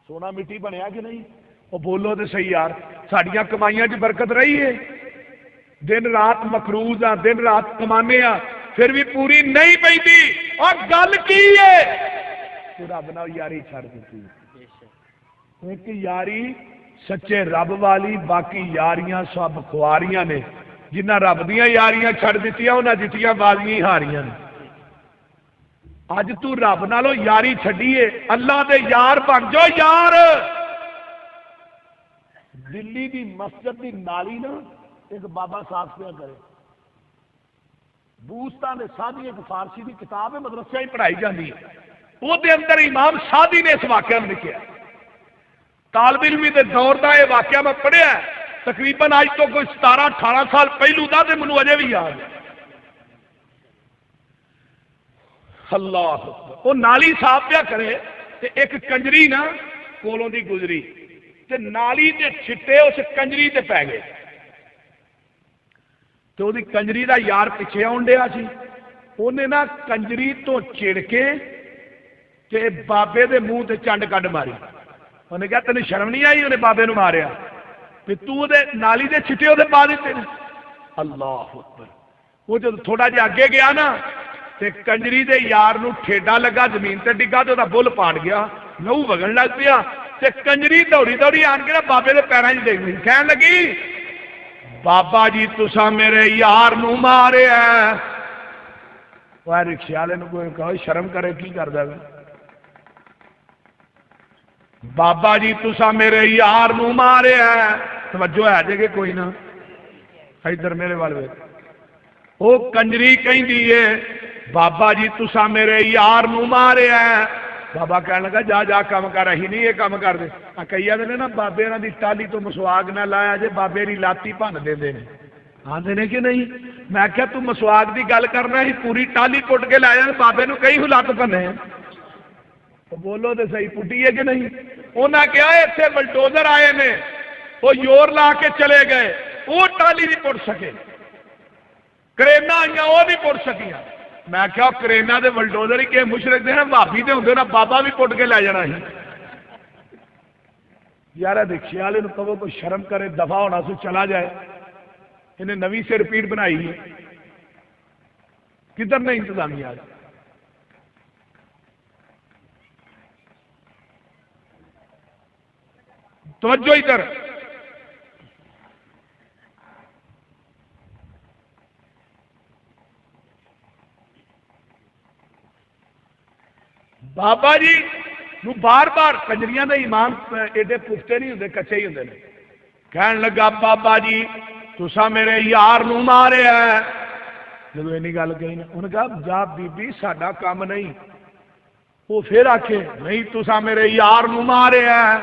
سونا مٹی بنیا کہ نہیں؟ وہ بولو تو صحیح یار، سڈیا کمائیاں چ برکت رہی ہے، دن رات مقروض ہاں، دن رات کمانے ہاں، پھر بھی پوری نہیں پی۔ اور گل کی ہے رب نال یاری چھڑ دیتی، ایک یاری سچے رب والی، باقی یاریاں سب خواریاں نے، جنہ رب دیاں یاریاں چھڑ دیتیاں انہاں جتیاں بازیاں ہاریاں نے۔ اج تو رب نالوں یاری چھڈیے، اللہ دے یار بن جو یار۔ دلی دی مسجد دی نالی نا ایک بابا صاف پیا کرے، بوستان سادی ایک فارسی دی کتاب ہے، مدرسے ہی پڑھائی جاتی ہے، وہ دے اندر امام سادی نے اس واقعہ میں لکھا، طالب علمی دے دور دا یہ واقعہ میں پڑھیا تقریباً اج تو کوئی 17-18 سال پہلو دا تے مینوں اجے بھی یاد ہے۔ اللہ اکبر، وہ نالی صاف پیا کرے تے ایک کنجری نا کولوں دی گزری تے نالی دے چھٹے اس کنجری تے پی گئے تے وہ کنجری دا یار پیچھے آن ڈیا سی، انہیں نا کنجری تو چڑ کے تے بابے دے منہ تے چنڈ کڈ ماری۔ انہیں کہا تینوں شرم نہیں آئی؟ انہیں بابے نو ماریا تے تو دے نالی دے چھٹے وہ پا دیتے نے۔ اللہ اکبر، وہ جب تھوڑا جہا اگے گیا نا تے کنجری دے یار نو ٹھیڈا لگا، زمین تے ڈگا تے بل پاٹ گیا، لہو وگن لگ پیا تے کنجری دوڑی دوڑی آن کے نا بابے دے پیراں وچ ڈگ پئی، کہن لگی بابا جی تساں میرے یار نو ماریا۔ وہ رکشے والے نو کوئی کہو شرم کرے، کی کردا ہے؟ بابا جی تساں میرے یار نو ماریا۔ توجہ ہے جے کہ کوئی نہ؟ ادھر میرے وال ویکھ، وہ کنجری کہندی ہے بابا جی تساں میرے یار نو ماریا۔ بابا کہنے لگا جا جا کام کر، اہی نہیں یہ کام کر دے۔ کئی آدھے نا بابے انہاں دی ٹالی تو مسواک نہ لایا جے بابے دی لاتی بھن دے نے، آندے نے کہ نہیں؟ میں کہیا تو مسواک دی گل کرنا ہی، پوری ٹالی پٹ کے لایا بابے نو کئی لت بنے۔ بولو تو صحیح، پٹی ہے کہ نہیں؟ انہاں کہا اتنے بلڈوزر آئے نے، وہ یور لا کے چلے گئے، وہ ٹالی نہیں پٹ سکے، کرینا آئیاں وہ نہیں پٹ سکیاں۔ میں کہا کرینا دے بلڈوزر ہی کہ مشرک دے نا بھابی دے ہوندے نا بابا بھی پٹ کے لے جانا ہی۔ یار رکشے والے نو کہو کوئی شرم کرے، دفاع ہونا سو چلا جائے، انہیں نویں سے رپیٹ بنائی ہے، کدھر نہیں انتظامیہ آج؟ توجہ ادھر، بابا جی نو بار بار کنجریاں دے ایمان ایڈے پختے نہیں ہوندے، کچے ہی ہوندے نے۔ کہن لگا بابا جی تساں میرے یار نو ماریا ہے۔ جب اینی گل کہی نا انہوں نے کہا جا بی بی ساڈا کام نہیں۔ وہ پھر آکھے نہیں تساں میرے یار نو ماریا ہے،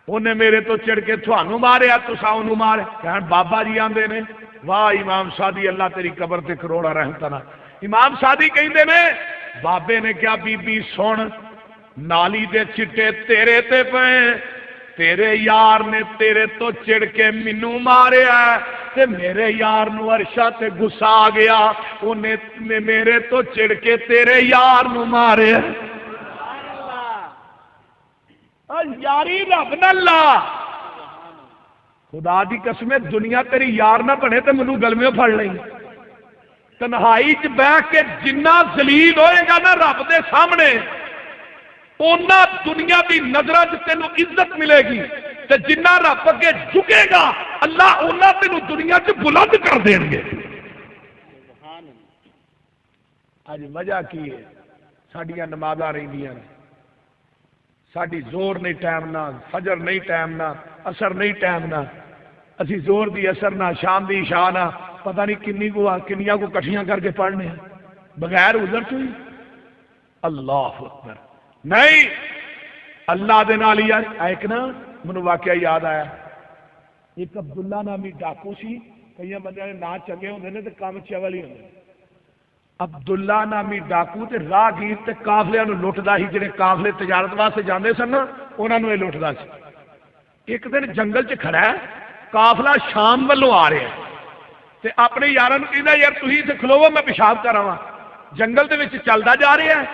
انہیں میرے تو چڑھ کے تھانوں ماریا، تساں انہوں ماریا۔ کہن بابا جی آندے نے واہ امام سادی اللہ تیری قبر تے کروڑا رحمت نہ۔ امام سادی کہندے نے بابے نے کیا بی بی سن، نالی دے چٹے تیرے تے پے، تیرے یار نے تیرے تو چڑھ کے مینوں ماریا تے میرے یار نو عرشا تے غصہ آ گیا، انہیں میرے تو چڑھ کے تیرے یار نو ماریا۔ یاری رب نہ لا، خدا دی قسم دنیا تیری یار نہ بنے تے مینوں گلمیوں پھڑ لیں۔ تنہائی چ بیٹھ کے جنہ ذلیل ہوئے گا نا رب دے سامنے، اونا دنیا دی نظرہ چ تینوں عزت ملے گی، تے جنہ رب اگے جھکے گا اللہ اونا تینوں دنیا چ بلند کر دیں گے۔ اج وجہ کی ہے؟ ساڈیاں نمازاں رہندیاں نے، ساڈی زور نہیں ٹائم نہ، فجر نہیں ٹائم نہ، اثر نہیں ٹائم نہ، اسی زور دی اثر نہ، شام دی عشاء نہ، پتہ نہیں کنیاں کو کٹھیاں کر کے پڑھنے ہیں بغیر عذر تو ہی۔ اللہ اکبر، نہیں اللہ دے نال یار۔ ایک نا مینوں واقعہ یاد آیا، ایک عبداللہ نامی ڈاکو سی، کئی بندے نے نا چنگے ہوندے نے تے کام چول ہی ہوندے۔ عبداللہ نامی ڈاکو تے راہگیر تے قافلیاں نو لٹدا سی، جڑے قافلے تجارت واسطے جاندے سن نا انہاں نو یہ لٹدا سی۔ ایک دن جنگل چ کھڑا ہے، قافلہ شام والوں آ رہا ہے تے اپنے یاراں نوں کہندا یار تسی تے کھلوو میں پیشاب کراواں۔ جنگل دے وچ چلدا جا رہا ہے،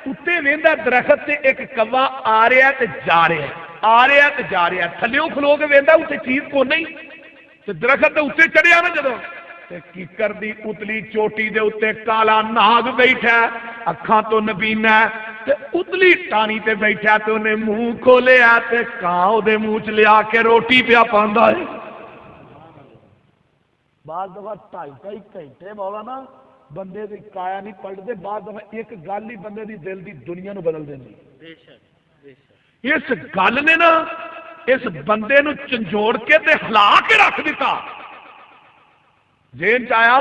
اُتے ویندا درخت تے ایک کوا آ رہا ہے تے جا رہا ہے، آ رہا ہے تے جا رہا ہے، تھلیوں کھلو کے ویندا اُتے چیز کو نہیں تے درخت دے اُتے چڑھیا نا جدوں تے کیکر دی اتلی چوٹی دے اُتے کالا ناگ بیٹھا ہے، اکھاں تو نبینا ہے تے اتلی ٹانی تے بیٹھا تے انہیں منہ کھولیا تے کاں دے منہ چ لیا کے روٹی پیا پاندا ہے۔ بعض دفعہ 2.5 گھنٹے مولانا بندے دی کایا نہیں پلٹتے، بعض دفعہ ایک گل ہی بندے دی دل دی دنیا نو بدل دینی۔ اس گل نے نا اس بندے نو چنجوڑ کے تے ہلا کے رکھ دیتا۔ ذہن چایا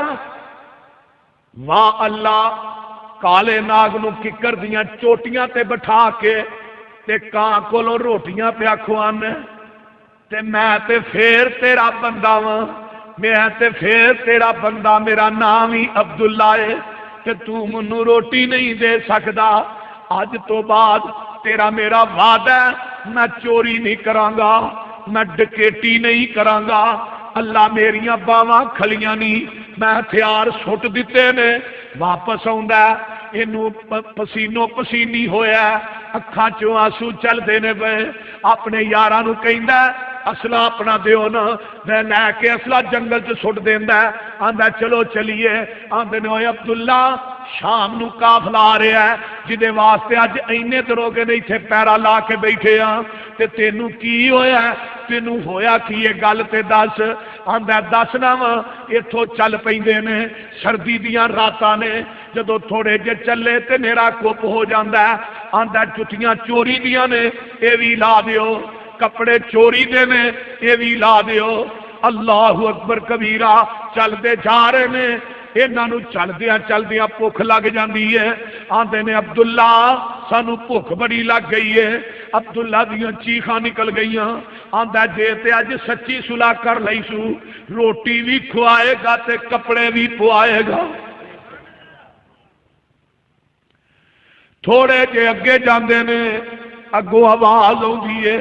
واہ اللہ، کالے ناگ نو ککر دیاں چوٹیاں تے بٹھا کے تے کان کولوں روٹیاں پیا کھوانا تے تے میں تے پھر تیرا بندہ وا، میں تے پھر تیرا بندہ، میرا نام ہی عبداللہ ہے، تے تو منو روٹی نہیں دے سکدا، اج تو بعد تیرا میرا وعدہ ہے میں چوری نہیں کرانگا، میں ڈکیٹی نہیں کرانگا۔ اللہ میریاں باواں کھلیاں نہیں، میں ہتھیار سٹ دیتے نے، واپس آوندا ہے، اینو پسینو پسینی ہویا ہے، اکھاں چوں آنسو چلدے نے پے، اپنے یاراں نو کہندا ہے اسلحہ اپنا دیو نا، میں لے کے اسلحہ جنگل چ سٹ دیندا ہے، آندا چلو چلیے، آندے نے اوے عبداللہ شام نو قافلہ آ رہا ہے جدے واسطے اج اینے دروگے نے ایتھے پیرا لا کے بیٹھے ہاں، تے تینوں کی ہویا ہے، تینوں ہویا کی یہ گل تے دس، آندا دس نا وا، ایتھوں چل پیندے نے، سردی دیاں راتاں نے، جدو تھوڑے جے چلے تے نیرا کپ ہو جاندا ہے، آندا جتیاں چوری دیاں نے اے وی لا دیو، کپڑے چوری دے نے اے وی لا دیو۔ اللہ اکبر کبیرہ، چل دے جا رہے نے، انہاں نو چلدیاں چلدیاں بھوک لگ جاندی ہے، آندے نے عبداللہ سانو بھوک بڑی لگ گئی ہے، عبداللہ دیاں چیخاں نکل گئیاں، آندا جے تے اج سچی صلح کر لئی سو، روٹی بھی کھوائے گا تے کپڑے بھی پوائے گا۔ تھوڑے جے اگے جاندے نے، اگوں آواز آندی ہے،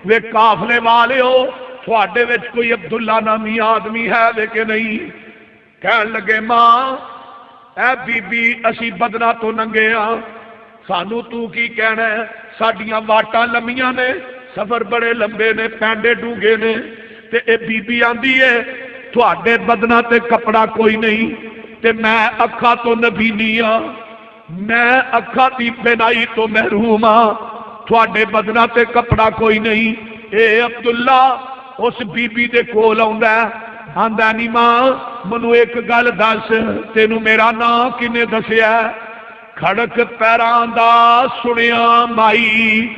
وے قافلے والے ہو، تھوڑے وچ کوئی عبداللہ نامی آدمی ہے وے کہ نہیں؟ کہن لگے ماں اے بی بی اسی بدنا تو ننگے ہاں، سانو تو کی کہنا ہے، ساڈیاں واٹاں لمیاں نے، سفر بڑے لمبے نے، پینڈے ڈونگے نے، تے اے بی بی آندی ہے تھوڑے بدنا تے کپڑا کوئی نہیں، تے میں اکھا تو نبینی ہاں، میں اکھا دی بینائی تو محروم ہاں، تھوڑے بدنا تے کپڑا کوئی نہیں۔ اے عبداللہ اس بی بی دے کول آندا ہے، آندا نہیں ماں منو ایک گل دس، تینوں میرا نام کنے دسیا؟ کھڑک پیراں دا سنیا مائی،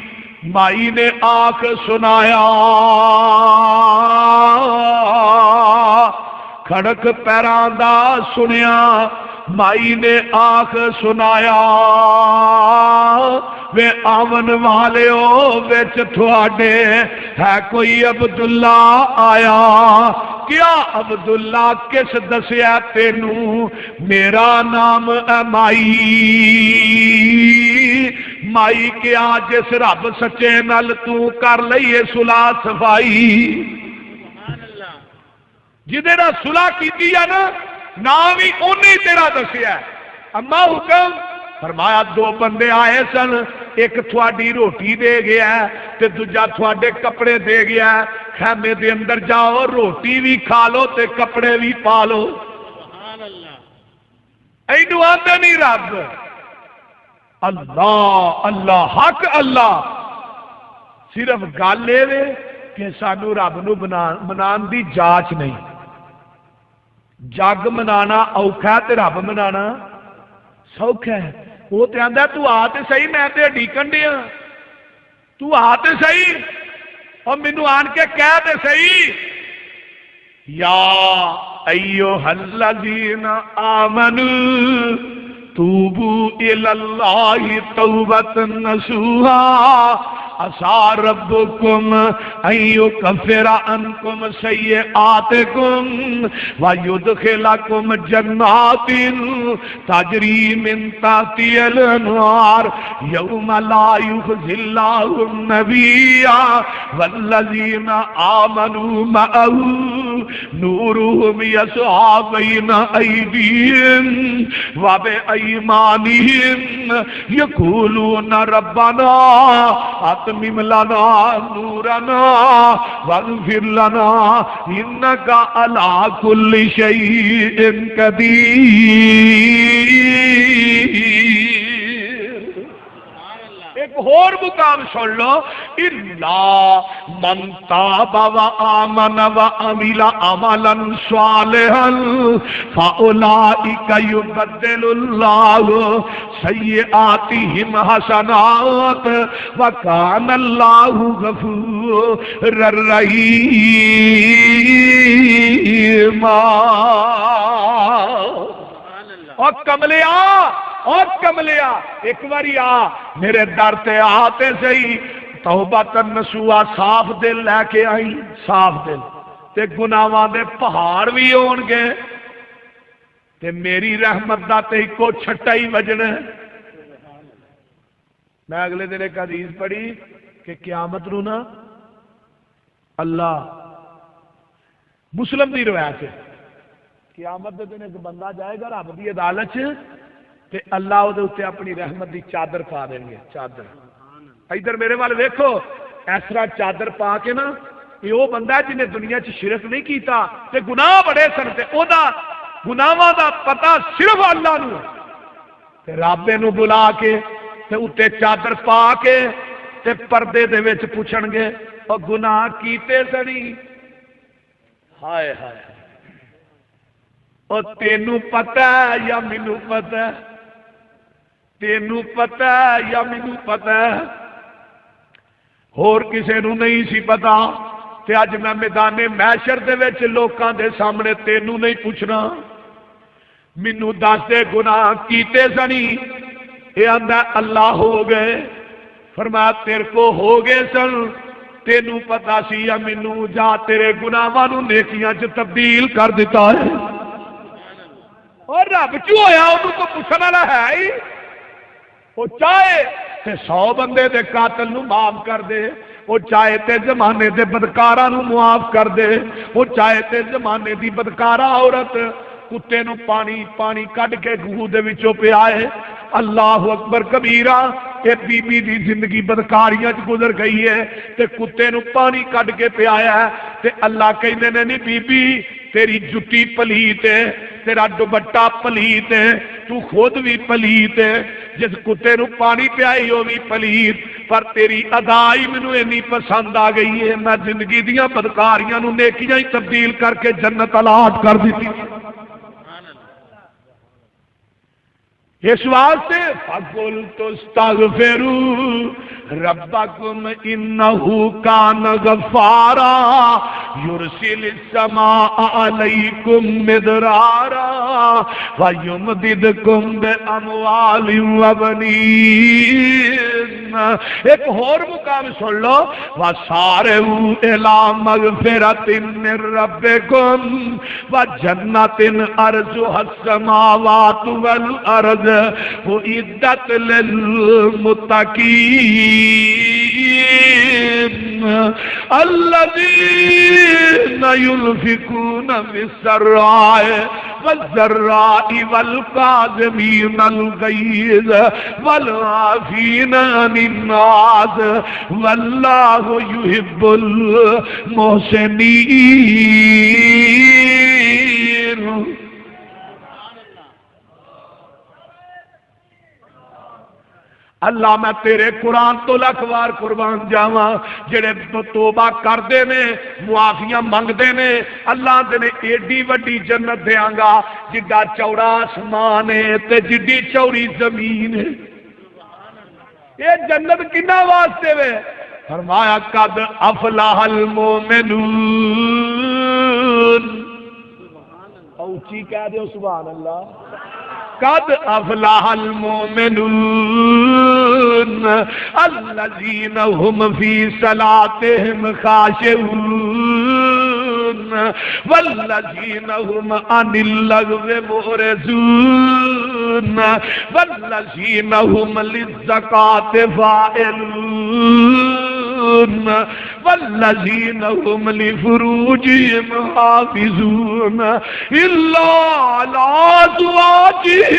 مائی نے آنکھ سنایا، کھڑک پیراں دا سنیا مائی نے آنکھ سنایا، وے آمن والے ہو وچ تھوڑے ہے کوئی عبداللہ آیا؟ کیا عبداللہ کس دسیا تینوں میرا نام اے مائی؟ مائی کیا جس رب سچے نال تو کر لئیے صلح صفائی، جدے نا صلح کیتی ہے نا نام ہی انہی تیرا دسیا ہے۔ اما حکم فرمایا دو بندے آئے سن، ایک تھوڑی روٹی دے گیا ہے تے دوجا تھوڑے کپڑے دے گیا ہے، خیمے دے اندر جاؤ روٹی بھی کھا لو تے کپڑے بھی پا لو۔ اینو آندے نہیں رب اللہ اللہ حق اللہ، صرف گل اے کہ سانو رب نو منان دی جاچ نہیں، جگ منانا اوکھا تے رب منانا سوکھا ہے۔ وہ تے آندا تو آ تے صحیح، میں تے ڈیکن دیا، تو آ تے صحیح اور مینوں آن کے کہہ تے صحیح، یا ایھا الذین آمنوا توبوا الی اللہ توبۃ نصوحا عسى ربكم ان يكفر عنكم سيئاتكم ويدخلكم جنات تجري من تحتها الانهار يوم لا يخزي الله النبي والذين آمنوا معه نورهم يسعى بين أيديهم وبأيمانهم يقولون ربنا اتمم لنا نورنا واغفر لنا انك على كل شيء قدير۔ ایک اور مقام سن لو، الا من تاب وآمن وعمل عملا صالحا فاولئک یبدل اللہ سیئاتہم حسنات وکان اللہ غفورا رحیما۔ اور کملیا ایک باری آ میرے در تے آتے صحیح، توبۃ نصوحا صاف دل لے کے آئی، صاف دل تے گناہاں دے پہاڑ بھی ہون گے تے میری رحمت دا تے کو چھٹا ہی وجنا ہے۔ میں اگلے دن ایک حدیث پڑھی کہ قیامت نو نا اللہ، مسلم دی روایت ہے، قیامت دے دن ایک بندہ جائے گا رب دی عدالت تے اللہ وہ اتنے اپنی رحمت دی چادر پا دیں گے، چادر۔ ادھر میرے وال ویکھو، اس طرح چادر پا کے نا یہ وہ بندہ ہے جنہیں دنیا چ شرک نہیں کیتا تے گناہ بڑے سن تے او دا گناہاں دا پتہ صرف اللہ نو، تے رب نو بلا کے تے اتنے چادر پا کے تے پردے دے وچ پوچھن گے او گناہ کیتے سنی، ہائے ہائے او تینوں پتہ ہے یا مینوں پتہ ہے، تینوں پتہ ہے یا مینوں پتہ ہے، اور کسے نو نہیں سی پتا تے اج میں میدان محشر دے وچ لوکاں دے سامنے تینوں نہیں پوچھنا، مینوں دس دے گناہ کیتے سنی، اے آندا اللہ ہو گئے، فرمایا تیرے کو ہو گئے سن، تینوں پتا سی یا مینوں، جا تیرے گناہاں نو نیکیاں چ تبدیل کر دیتا ہے۔ اور رب جو ہویا انہوں کو پوچھنا والا ہے ہی، وہ چاہے تے 100 بندے دے قاتل نو معاف کر دے، وہ چاہے تے زمانے دے بدکاراں نو معاف کر دے، وہ چاہے تے زمانے دی بدکارا عورت کتے نو پانی کڈ کے گوہ دے وچوں پیائے، اللہ اکبر کبیرہ، اے بی بی دی زندگی بدکاریاں چ گزر گئی ہے تے کتے نو پانی کڈ کے پیایا ہے تے اللہ کہندے نے نہیں بی بی تیری جتی پلیت ہے، تیرا دوپٹہ پلیت ہے، تو خود بھی پلیت ہے، جس کتے نو پانی پیائی وہ بھی پلیت، پر تیری ادائی مینوں اینی پسند آ گئی ہے، میں زندگی دیاں بدکاریاں نو نیکیاں ہی تبدیل کر کے جنت الاٹ کر دیتی۔ اس واسطے فَقُلْتُ اسْتَغْفِرُوا رَبَّكُمْ إِنَّهُ كَانَ غَفَّارًا يُرْسِلِ السَّمَاءَ عَلَيْكُمْ مِدْرَارًا وَيُمْدِدْكُمْ بِأَمْوَالٍ وَبَنِينَ۔ ایک اور مقام سن لو، وَسَارِعُوا إِلَىٰ مَغْفِرَةٍ مِّن رَّبِّكُمْ وَجَنَّةٍ عَرْضُهَا السَّمَاوَاتُ وَالْأَرْضُ اعدت للمتقین الذین ينفقون في السراء والضراء والكاظمين الغيظ والعافين عن الناس والله يحب المحسنين۔ اللہ میں تیرے قرآن تو لکھ وار قربان جاواں، جڑے توبہ کردے نے معافیاں منگدے نے، اللہ دے نے ایڈی وڈی جنت دیاں گا جڈا چوڑا آسمان ہے تے جڈی چوڑی زمین ہے۔ یہ جنت کنا واسطے وے؟ فرمایا قد افلح المؤمنون، اوچی کہہ دیو سبحان اللہ، قد افلح المؤمنون الذين هم في صلاتهم خاشعون والذين هم عن اللغو معرضون والذين هم للزكاة فاعلون والذين هم لفروجهم حافظون إلا على أزواجهم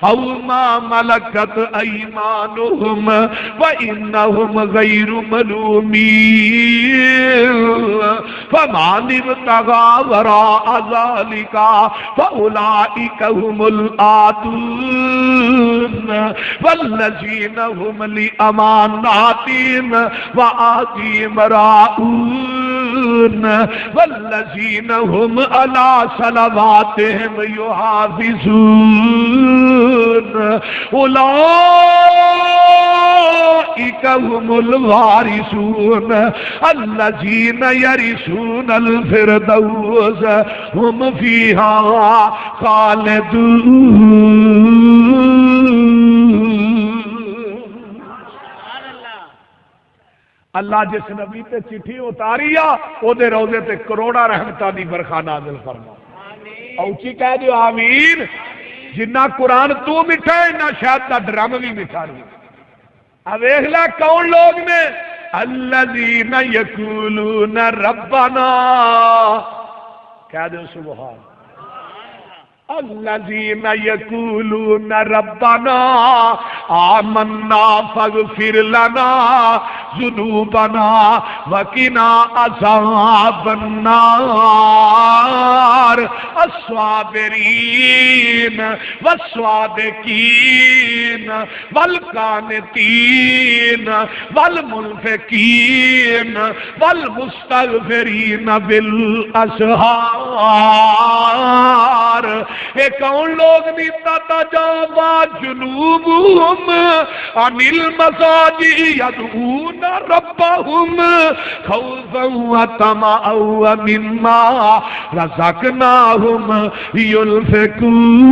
أو ما ملكت أيمانهم وإنهم غير ملومين فمن ابتغى وراء ذلك فأولئك هم العادون والذين هم لأماناتهم وعهدهم راعون والذين هم على صلواتهم يحافظون أولئك هم الوارثون الذين يرثون الفردوس هم فيها خالدون۔ اللہ جس نبی تے چٹھی اتاری آ او دے روزے تے کروڑا رحمتاں دی برکھا نازل فرما. اونچی کہہ دیو آمین. جنہ قرآن تو میٹھا ہے نہ شاید دا ڈرم بھی میٹھا نہیں. اب دیکھ لے کون لوگ نے الذین یقولون ربنا کہہ دو سبحان الذین یقولون ربنا آمنا فاغفر لنا ذنوبنا وقنا عذاب النار الصابرین والصادقین والقانتین والمنفقین والمستغفرین بالاسحار. ایک کون لوگ نہیں تتجاوز جنوبهم عن المضاجع يدعون ربهم خوفا وطمعا ومما رزقناهم ينفقون.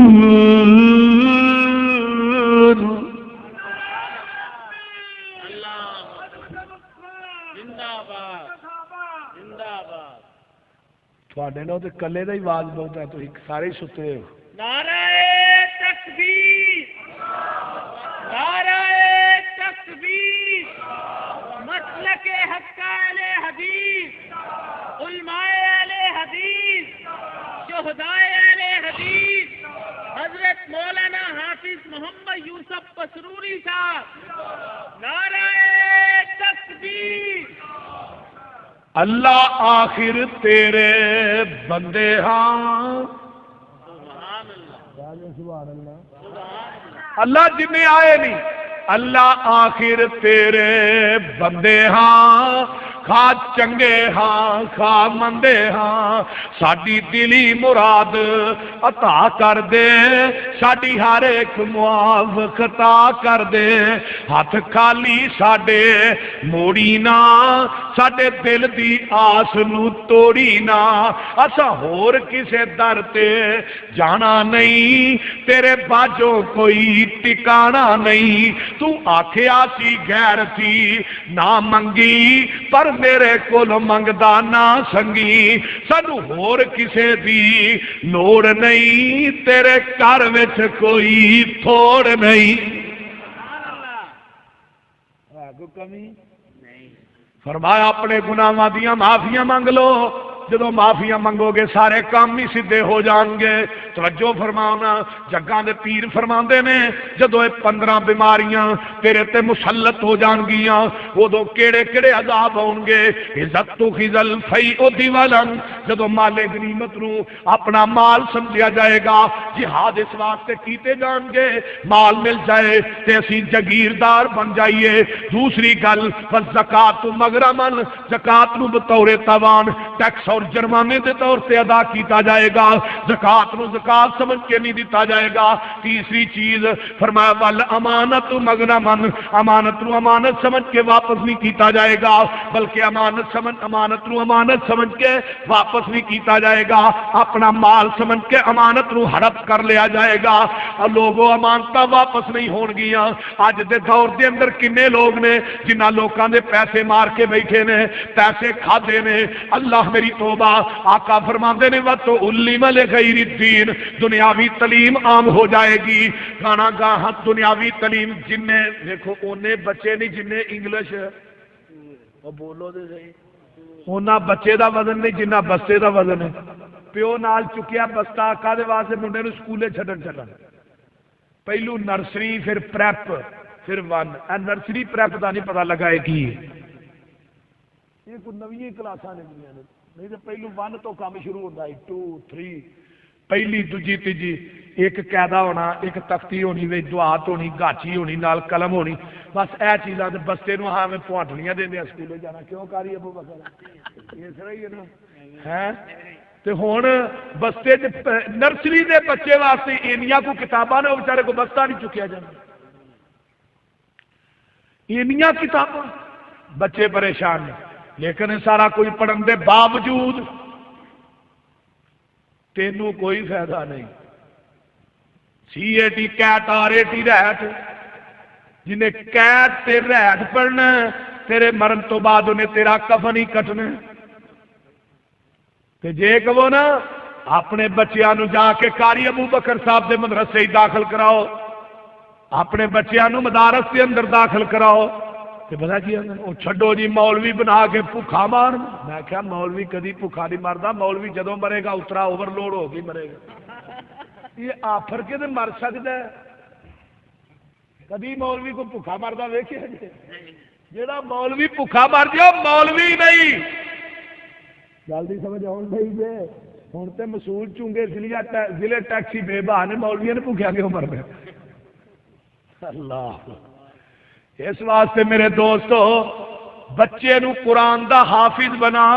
تھوڑے نو تو کلے دا ہی آواز بہت ہے تو سارے ستے ہو. نعرہ تکبیر نعرہ تکبیر. مسلک حق اہل حدیث علماء اہل حدیث شہداء اہل حدیث حضرت مولانا حافظ محمد یوسف پسروری صاحب. نعرہ تکبیر. اللہ آخر تیرے بندے ہاں. اللہ جنہیں آئے نہیں اللہ آخر تیرے بندے ہاں. کھا چنگے ہاں کھا مندے ہاں. ساڈی دلی مراد عطا کر دے. ساڈی ہر ایک معاف عطا کر دے. ہاتھ خالی ساڈے موڑی نہ. ساڈے دل دی آس نو توڑی نہ. اسا ہور کسے در تے جانا نہیں. تیرے باجو کوئی ٹکانا نہیں. تو آکھیا سی غیر تھی نہ منگی پر میرے کول منگدا نہ سنگی. سانو ہور کسے دی لوڑ نہیں. تیرے گھر وچ کوئی تھوڑ نہیں. کوئی کمی فرمایا اپنے گناہاں دیاں معافیاں مانگ لو. جدو معافیاں منگو گے سارے کام ہی سیدھے ہو جان گے. توجہ فرمانا جگاں دے پیر فرماندے نے جدو یہ 15 بیماریاں تیرے تے مسلط ہو جان گیاں ادو کیڑے کیڑے عذاب ہون گے. عزت تو خزل فی او دیوالن. جدو مال غنیمت نو اپنا مال سمجھیا جائے گا جہاد اس واسطے کیتے جان گے. مال مل جائے تے اسی جگیردار بن جائیے. دوسری گل زکات مغرمن زکات نو بطور تاوان ٹیکس اور جرمانے دے طور سے ادا کیتا جائے گا. زکات نو زکات سمجھ کے نہیں دیتا جائے گا. تیسری چیز فرمایا ول امانت مغنمن. امانت نو امانت سمجھ کے واپس نہیں کیتا جائے گا بلکہ امانت نو امانت سمجھ کے واپس نہیں کیتا جائے گا. اپنا مال سمجھ کے امانت نو ہڑپ کر لیا جائے گا. اور لوگوں امانتاں واپس نہیں ہون گیاں. اج دے دور دے اندر کنے لوگ نے جنہاں لوکاں دے پیسے مار کے بیٹھے نے پیسے کھادے نے. اللہ میری توبہ. آقا فرماندے نے وَتُ عُلِّمَ لِغَيْرِ الدِّينِ. دنیاوی تعلیم عام ہو جائے گی. گانا گاہ دنیاوی تعلیم جن دیکھو اونے بچے نہیں جن انگلش وہ بولو دے صحیح اونا بچے دا وزن نہیں جنہ بستے دا وزن ہے. پیو نال چکیا بستہ آقا دے واسطے منڈے نو سکولے چھڈن چلن. پہلو نرسری پھر پریپ پھر 1. نرسری پریپ دا نہیں پتہ لگا ہے کی یہ کوئی نویں کلاساں نے نہیں تو پہلو 1 تو کام شروع ہوتا ہے 2 3 پہلی دوجی تیجی ایک قاعدہ ہونا ایک تختی ہونی دعات ہونی گاچی ہونی نال قلم ہونی. بس اے چیزاں تے بستے نو ہاں میں پوانٹلیاں دیندے سکولے جانا کیوں کاری ابو بکر یہ صحیح ہے نا ہیں. تے ہن بستے نرسری دے بچے واسطے اینیاں کو کتاباں نے بیچارے کو بستہ نہیں چکیا جانا. اینیاں کتاباں بچے پریشان ہیں. لیکن سارا کوئی پڑھن دے باوجود تینوں کوئی فائدہ نہیں. CAT کیٹ RAT ریٹ جنہیں کیٹ تے ریٹ پڑھنا تیرے مرن تو بعد انہیں تیرا کفن ہی کٹنا تے جے کہو نا اپنے بچیاں نو جا کے قاری ابو بکر صاحب دے مدرسے ہی داخل کراؤ، اپنے بچیاں نو مدارس کے اندر داخل کراؤ تے پتا کی وہ چھڈو جی مولوی بنا کے بھوکھا مار۔ میں کہا مولوی کدی بھوکھا نہیں مردا، مولوی جدوں مرے گا اترا اوور لوڈ ہو کے مرے گا، یہ آفر کے دن مر سکتا ہے؟ کبھی مولوی کو بھوکھا مردا ویکھیا جی؟ جہاں مولوی بھوکھا مر جائے مولوی نہیں۔ جلدی سمجھ آن نہیں جی، ہوں تو مسول چونگے ضلع ٹیکسی بے بہا نے مولویا نے بھوکھیا کیوں مرنا؟ اللہ، اس واسطے میرے دوستو بچے نو قرآن دا حافظ بنا۔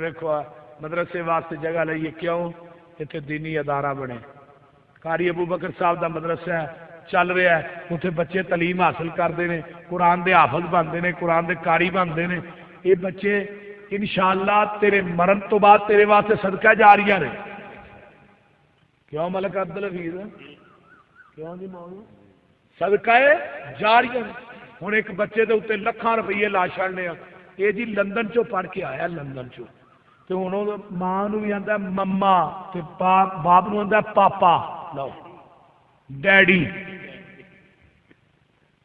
ویکھو مدرسے واسطے جگہ لئیے، کیوں؟ اتنے دینی ادارہ بنے، قاری ابو بکر صاحب دا مدرسہ ہے چل رہا ہے، اتنے بچے تعلیم حاصل کرتے ہیں، قرآن دے حافظ بنتے ہیں، قرآن دے قاری بنتے ہیں۔ یہ بچے انشاءاللہ تیرے مرن تو بعد تیرے واسطے صدقہ جاریہ نے۔ کیوں ملک عبدالحفیظ؟ کیوں جی مولوی؟ صدقہ جاریہ۔ ہوں ایک بچے دے اتنے لکھاں روپیے لا چھڑنے، یہ جی لندن چو پڑھ کے آیا، لندن چو، تو ہوں ماں نو بھی آتا مما، باپ نو آتا پاپا، لو ڈیڈی،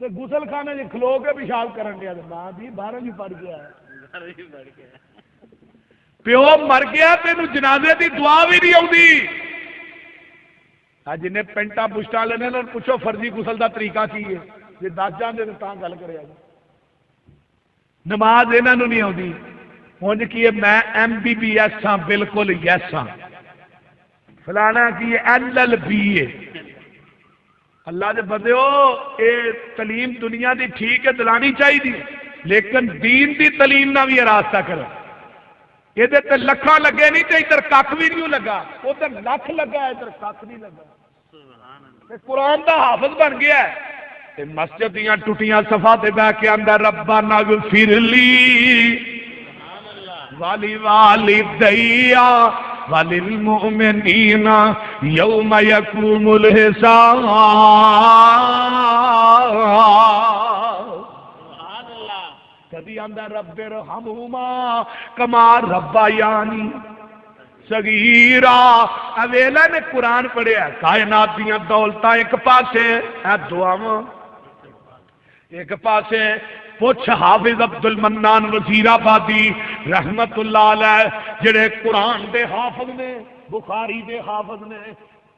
غسل خانے جی کھلو کے پیشاب کرن دیا، ماں جی 12 بھی پڑھ گیا، پیو مر گیا، تینوں جنازے دی دعا بھی نہیں آتی۔ جن پینٹا پشٹا لینے پوچھو فرضی غسل دا طریقہ کی ہے، جی 10 جانے تو گل کرے، نماز یہاں نہیں آتی۔ ہوں کی میں MBBS ہاں، بالکل یس ہاں، فلانا کی LLB ہے۔ اللہ دے بندے ہو، یہ تعلیم دنیا دی ٹھیک ہے، دلانی چاہیے، لیکن دین دی تعلیم نہ بھی راستہ کرو۔ یہ لکھاں لگے نہیں تو ادھر کھ بھی نہیں لگا، ادھر لکھ لگا ادھر کھ نہیں لگا، قرآن دا حافظ بن گیا ہے۔ مسجد دیاں ٹوٹیاں صفا تے بہ کے اندر ربنا اغفر لی والی والدیا وللمؤمنین یوم یقوم الحساب۔ کبھی آندا رب ارحمہما کما ربیانی صغیرا۔ اویلا نے قرآن پڑھیا، کائنات دیاں دولتاں ایک پاسے اے دعاواں، ایک پاسے پوچھ حافظ عبد المنان وزیر آبادی رحمت اللہ علیہ، جڑے قرآن دے حافظ نے، بخاری دے حافظ نے،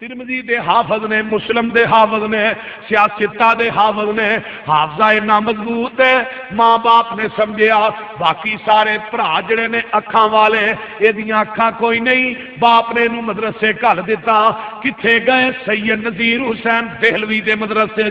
ترمذی دے حافظ نے، مسلم دے حافظ نے، سیاستہ دے حافظ نے، حافظہ اتنا مضبوط ہے، ماں باپ نے سمجھیا، باقی سارے بھرا جڑے نے اکھاں والے، یہ اکھاں کوئی نہیں، باپ نے انہوں مدرسے گھل دیتا۔ کتھے گئے؟ سید نذیر حسین دہلوی دے مدرسے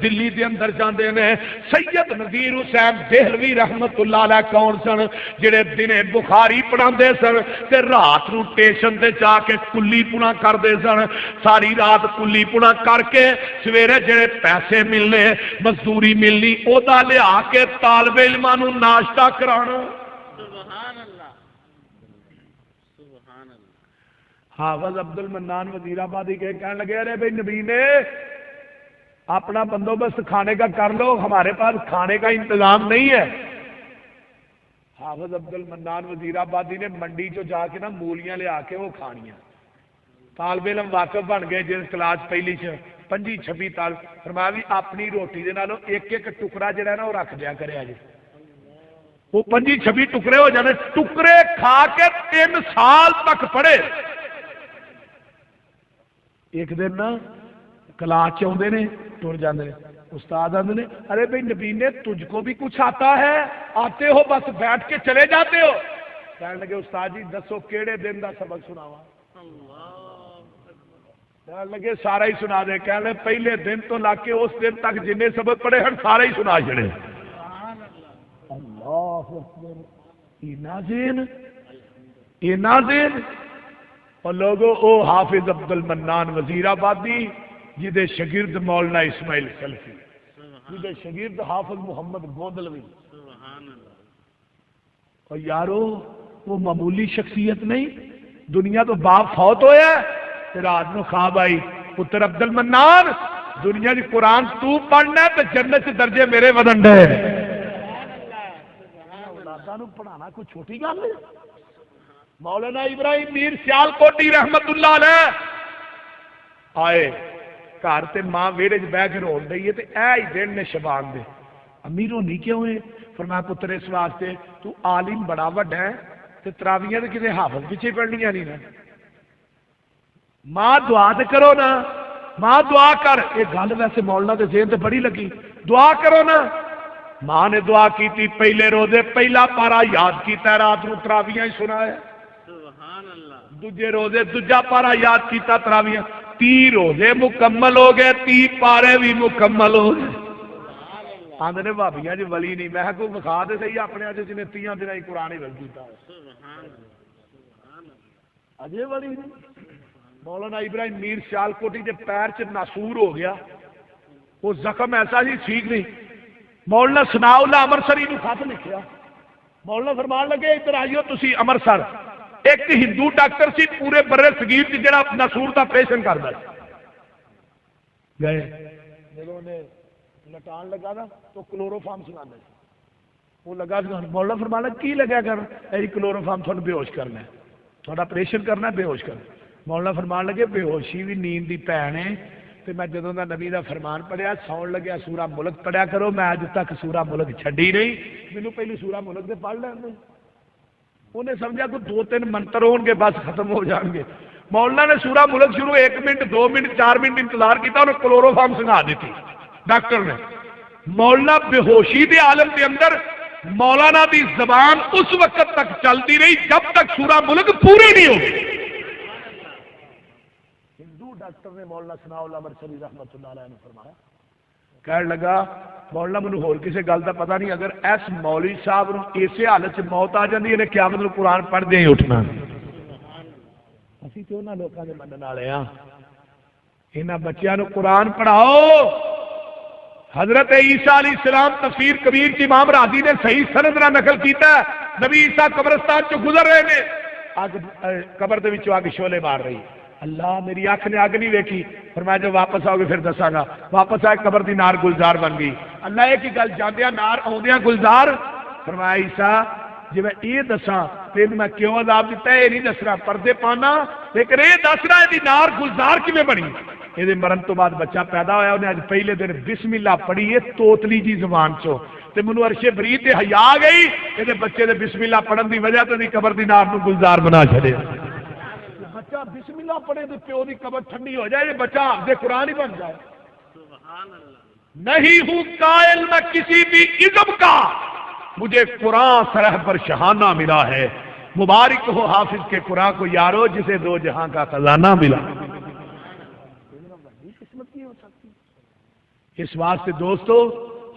دلی دے اندر جاندے نے۔ سید نذیر حسین دہلوی رحمت اللہ علیہ کون سن؟ جڑے دنے بخاری پڑھاندے سن تے رات نو ٹیشن تے جا کے کلی پونا کردے سن، ساری رات کلی پونا کر کے سویرے جڑے پیسے ملنے، مزدوری ملنی، او دا لیا کے طالب علماں نو ناشتہ کرانا۔ سبحان اللہ، سبحان اللہ۔ حافظ عبد المنان وزیر آبادی کے کہنے لگے ارے بھائی نبی نے اپنا بندوبست کھانے کا کر لو، ہمارے پاس کھانے کا انتظام نہیں ہے۔ حافظ عبد المنان وزیر آبادی نے منڈی چو جا کے نا مولیاں لے آ کے وہ کھانیاں۔ طالب علم واقف بن گئے، جس کلاس پہلی 25-26 طالب، فرمایا بھی اپنی روٹی دے نالوں ایک ایک ٹکڑا جڑا ہے نا وہ رکھ دیا کرے جی، وہ 25-26 ٹکڑے ہو جانے، ٹکڑے کھا کے 3 سال تک پڑھے۔ ایک دن نا کلاس چاہتے نے ٹر جاندے نے، استاد آتے نے ارے بھائی نبی نے تجھ کو بھی کچھ آتا ہے؟ آتے ہو بس بیٹھ کے چلے جاتے ہو؟ کہنے لگے استاد جی دسو کیڑے دن دا سبق سناواں؟ کہنے لگے سارا ہی سنا دے۔ کہنے لگے پہلے دن تو لا کے اس دن تک جن سبق پڑھے ہیں سارے ہی سنا چھڑے۔ اللہ اکبر، اینا دین، اینا دین۔ اور لوگوں او حافظ عبد المنان وزیر آبادی جدے شگرد مولانا اسماعیل سلفی، جدے شگرد حافظ محمد گوندلوی، اور یارو وہ معمولی شخصیت نہیں۔ دنیا تو باپ فوت ہویا ہے، رات نو خواب آئی پتر عبد المنان دنیا دی قرآن تو پڑھنا ہے تو جنت درجے میرے ودن ڈے۔ جوانوں پڑھانا کوئی چھوٹی گل ہے؟ مولانا ابراہیم میر سیال کوٹی رحمت اللہ علیہ آئے گھر تے ماں ویڑے چ بہ کے رون رہی ہے تے اے ہی دن نے شبان دے امیر ہونی کیوں ہے؟ فرمایا پتر اس واسطے تو عالم بڑا وڈا ہے تے تراویاں تے کتے حافظ پیچھے پڑھنیاں نہیں نا ماں دعا تے کرو نا ماں دعا کر یہ گل ویسے مولانا دے ذہن تے بڑی لگی دعا کرو نا ماں نے دعا کیتی پہلے روزے پہلا پارا یاد کیتا رات نو تراویاں ہی سنایا سبحان اللہ دوجے روزے دوجا پارا یاد کیتا تراویاں 30 روزے مکمل ہو گئے 30 پارے بھی مکمل ہو گئے آدھے نے بھابیاں جی ولی نہیں میں کوئی بخا دے صحیح اپنے جنہیں 30 دن ہی قرآن ہی ول کیتا اجے ولی نہیں مولانا ابراہیم میر سیال کوٹی کے پیر چ ناسور ہو گیا وہ زخم ایسا ہی ٹھیک نہیں مولانا ثناء اللہ امرسری نے خط لکھیا مولانا فرمان لگے ادھر آئیو تسی امرسر ایک ہندو ڈاکٹر سی پورے برے صغیر کی جڑا ناسور کا آپریشن کرتا گئے جب انہیں لٹان لگا نا تو کلورو فارم سنا وہ لگا مولانا فرمانا کی لگا کر اے کلورو فارم تھوڑا بے ہوش کرنا ہے تھوڑا آپریشن کرنا ہے بے ہوش کرنا مولانا فرمان لگے بے ہوشی بھی نیند دی بھن ہے تو میں جدوں دا نبی دا فرمان پڑھیا سون لگیا سورہ ملک پڑھیا کرو میں اج تک سورہ ملک چھڈی نہیں مینوں پہلی سورہ ملک دے پڑھ لین دے انہیں سمجھا کہ 2-3 منتر ہون گے بس ختم ہو جان گے مولانا نے سورہ ملک شروع 1 منٹ 2 منٹ 4 منٹ انتظار کیتا انہیں کلورو فارم سنگا دیتی ڈاکٹر نے مولانا بے ہوشی دے عالم دے اندر مولانا دی زبان اس وقت تک چلتی رہی جب تک سورہ ملک پوری نہیں ہوگی ہندو ڈاکٹر نے مولانا ثناء اللہ امرسری رحمت اللہ علیہ نے فرمایا کہنے لگا مولانا مجھے ہور کسی گل کا پتہ نہیں اگر ایس مولوی صاحب اسی حالت سے موت آ جاتی ہے قیامت میں قرآن پڑھتے ہی اٹھنا اسی تو انہوں لوگوں کے منن والے ہاں انہاں بچیاں نو قرآن پڑھاؤ حضرت عیسیٰ علیہ السلام تفسیر کبیر کی امام راضی نے صحیح سند نہ نقل کیتا ہے نبی عیسیٰ قبرستان چ گزر رہے نے اگ قبر دے وچوں اگ شعلے مار رہی اللہ میری اکھ نے اگ نہیں ویکھی فرمایا جب واپس آؤ گے پھر دساں گا واپس آئے قبر دی نار گلزار بن گئی اللہ ایک ہی گل جاندیاں نار آوندیاں گلزار فرمایا عیسیٰ جی میں یہ دساں تین میں کیوں عذاب دیتا ہے یہ نہیں دسنا پردے پانا لیکن یہ دسنا یہ نار گلزار کیویں بنی یہ مرن تو بعد بچہ پیدا ہویا انہیں اج پہلے دن بسم اللہ پڑھی ہے توتلی جی زبان چو تے منو عرش برید تے حیا آ گئی یہ بچے دے بسم اللہ پڑھن دی وجہ تو دی قبر دی نار نو گلزار بنا چھڑے بچہ بسم اللہ پڑھے تو پیو دی قبر ٹھنڈی ہو جائے بچہ حافظ قرآن ہی بن جائے سبحان اللہ نہیں ہوں قائل میں کسی بھی عزم کا مجھے قرآن سرح پر شہانہ ملا ہے مبارک ہو حافظ کے قرآن کو یارو جسے 2 جہاں کا خزانہ ملا اس واسطے دوستو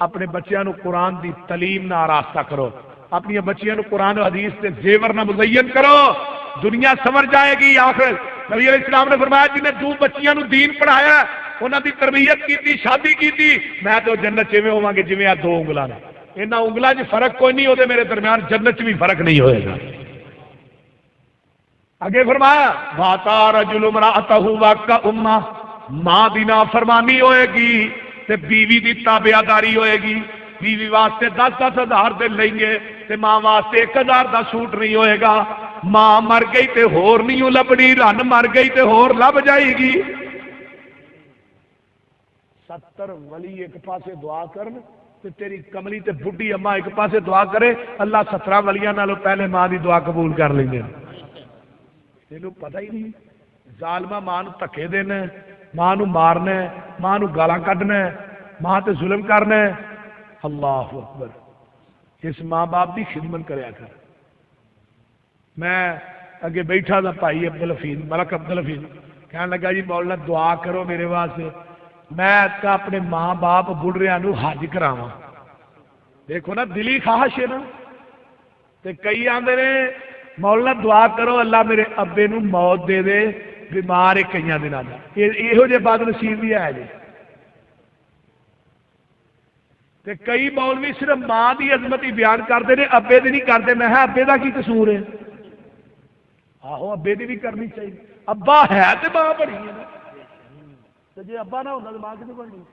اپنے بچیاں نو قرآن دی تعلیم نہ آراستہ کرو اپنی بچیاں نو قرآن و حدیث سے زیور نہ مزین کرو دنیا سمجھ جائے گی آخر نبی علیہ السلام نے فرمایا جنہیں 2 بچیاں نو دین پڑھایا انہاں دی تربیت کی شادی کی میں تو جنت چ ہوا گے جی 2 انگلاں نے انہاں انگلاں چ فرق کوئی نہیں ہوتے میرے درمیان جنت چ بھی فرق نہیں ہوئے گا آگے فرمایا واتا رجل امرأتہ واقع امہ ماں دی نافرمانی ہوئے گی تے بیوی دی تابعداری ہوئے گی بیوی واسطے 10-10 ہزار دے لیں گے تے ماں واسطے 1000 دا سوٹ نہیں ہوئے گا ماں مر گئی تے ہور نہیں لبنی رن مر گئی تے ہور لب جائے گی 70 ولی ایک پاسے دعا کرن تے تیری کملی تے بڈھی اما ایک پاسے دعا کرے اللہ 17 ولیاں نالوں پہلے ماں دی دعا قبول کر لیں گے تینوں پتہ ہی نہیں ظالمہ ماں نوں دھکے دینا ماں نوں مارنا ماں نوں گالاں کڈنا ماں تے ظلم کرنا اللہ اکبر اس ماں باپ دی خدمت کریا کر میں اگے بیٹھا تھا بھائی عبدالحفیظ ملک عبدالحفیظ کہنے لگا جی مولانا دعا کرو میرے واسطے میں اپنے ماں باپ بڑھڑیاں نوں حج کراواں دیکھو نا دلی خواہش ہے نا تے کئی آندے نے مولانا دعا کرو اللہ میرے ابے نوں موت دے دے بیمار ہے کئی دنوں کا یہو جہ بد نصیب بھی ہے جی تے کئی مولوی صرف ماں دی عظمت ہی بیان کرتے ہیں ابے دی نہیں کرتے میں ابے دا کی قصور ہے آہو ابے دی بھی کرنی چاہیے ابا ہے تے ماں بڑی ہے نا جی ابا نہ ہوتا تو ماں کتنے بننی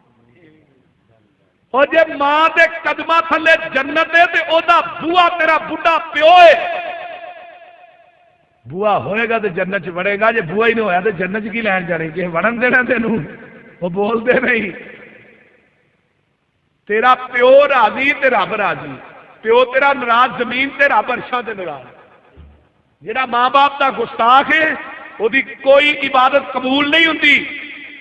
اور جے ماں دے قدمہ تھلے جنت ہے تے او دا بوا تیرا بڑھا پیو ہے، بوا ہوئے گا تو جنت چ وڑے گا، جے بوا ہی نہیں ہویا تو جنت چ کی لین جانے کہ وڑن دینا تینوں، وہ بول دے نہیں۔ تیرا پیو راضی تے رب راضی، پیو تیرا ناراض زمین تے رب عرشاں تے ناراض۔ جڑا ماں باپ دا گستاخ ہے وہ دی کوئی عبادت قبول نہیں ہوندی،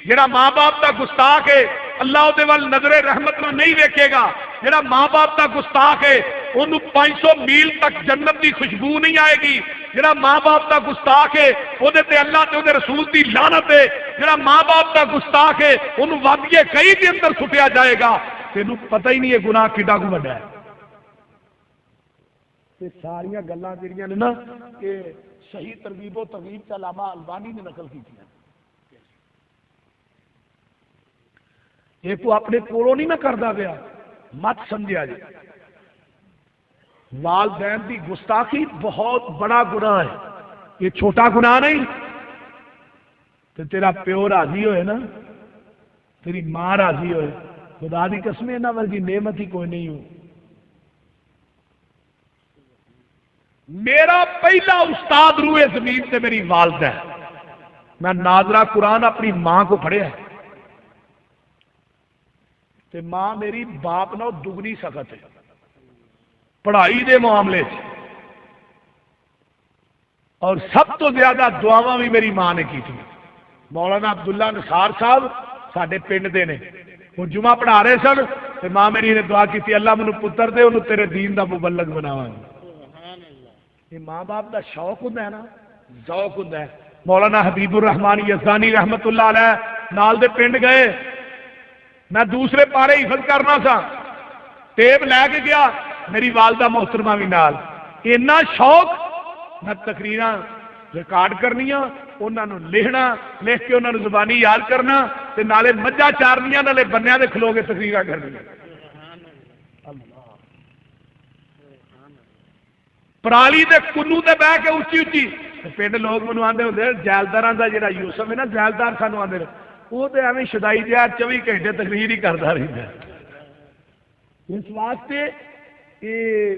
جڑا ماں باپ دا گستاخ ہے اللہ دے ول نظر رحمت نہ نہیں ویکھے گا، جڑا ماں باپ دا گستاخ ہے انہوں 500 میل تک جنت دی خوشبو نہیں آئے گی، جڑا ماں باپ دا گستاخ ہے وہ تے اللہ تے دے رسول دی لعنت ہے، جڑا ماں باپ دا گستاخ ہے انہوں وادیے کئی دے اندر سٹیا جائے گا۔ تینوں پتہ ہی نہیں ہے گناہ کڈا کو بڑا ہے۔ یہ ساریاں گلاں جڑیاں نے نا کہ صحیح ترغیب و ترغیب کا علامہ البانی نے نقل کی تھی، یہ کو اپنے کولوں نہیں نہ کردا پیا، مت سمجھا جی۔ والدین کی گستاخی بہت بڑا گناہ ہے، یہ چھوٹا گناہ نہیں۔ تو تیرا پیو راضی ہوئے نا، تیری ماں راضی ہوئے، خدا دی قسم انہاں ورگی نعمت ہی کوئی نہیں ہو۔ میرا پہلا استاد روئے زمین سے میری والدہ ہے، میں ناظرہ قرآن اپنی ماں کو پڑھیا ہے، تے ماں میری باپ نہ دگنی سخت ہے پڑھائی دے معاملے سے، اور سب تو زیادہ دعاواں بھی میری ماں نے کی تھی۔ مولانا عبداللہ نثار صاحب ساڈے پنڈ دے نے، وہ جمعہ پڑھا رہے سن تے ماں میری نے دعا کی تھی اللہ مینوں پتر دے انہوں تیرے دین دا مبلغ بناواں۔ یہ ماں باپ دا شوق ہوندا ہے نا، ذوق ہوندا ہے۔ مولانا حبیب الرحمان یزدانی رحمت اللہ علیہ نال دے پنڈ گئے، میں دوسرے پارے حفظ کرنا سا، ٹیپ لے کے گیا، میری والدہ محترمہ بھی نال، اتنا شوق میں تقریراں ریکارڈ کرنیاں، انہاں نوں لکھنا، لکھ کے انہاں نوں زبانی یاد کرنا، تے نالے مجھا چارنیاں نالے بنیاں دے کھلو کے تقریراں کرنیاں۔ پرالی دے کنو تے بہ کے اچھی اچھی پنڈ لوگ مینوں آندے ہوندے جیلداراں دا جڑا یوسف ہے نا جیلدار سانوں آندے وہ تے ایویں شدائی جہا 24 گھنٹے تقریر ہی کرتا رہتا ہے۔ اس واسطے یہ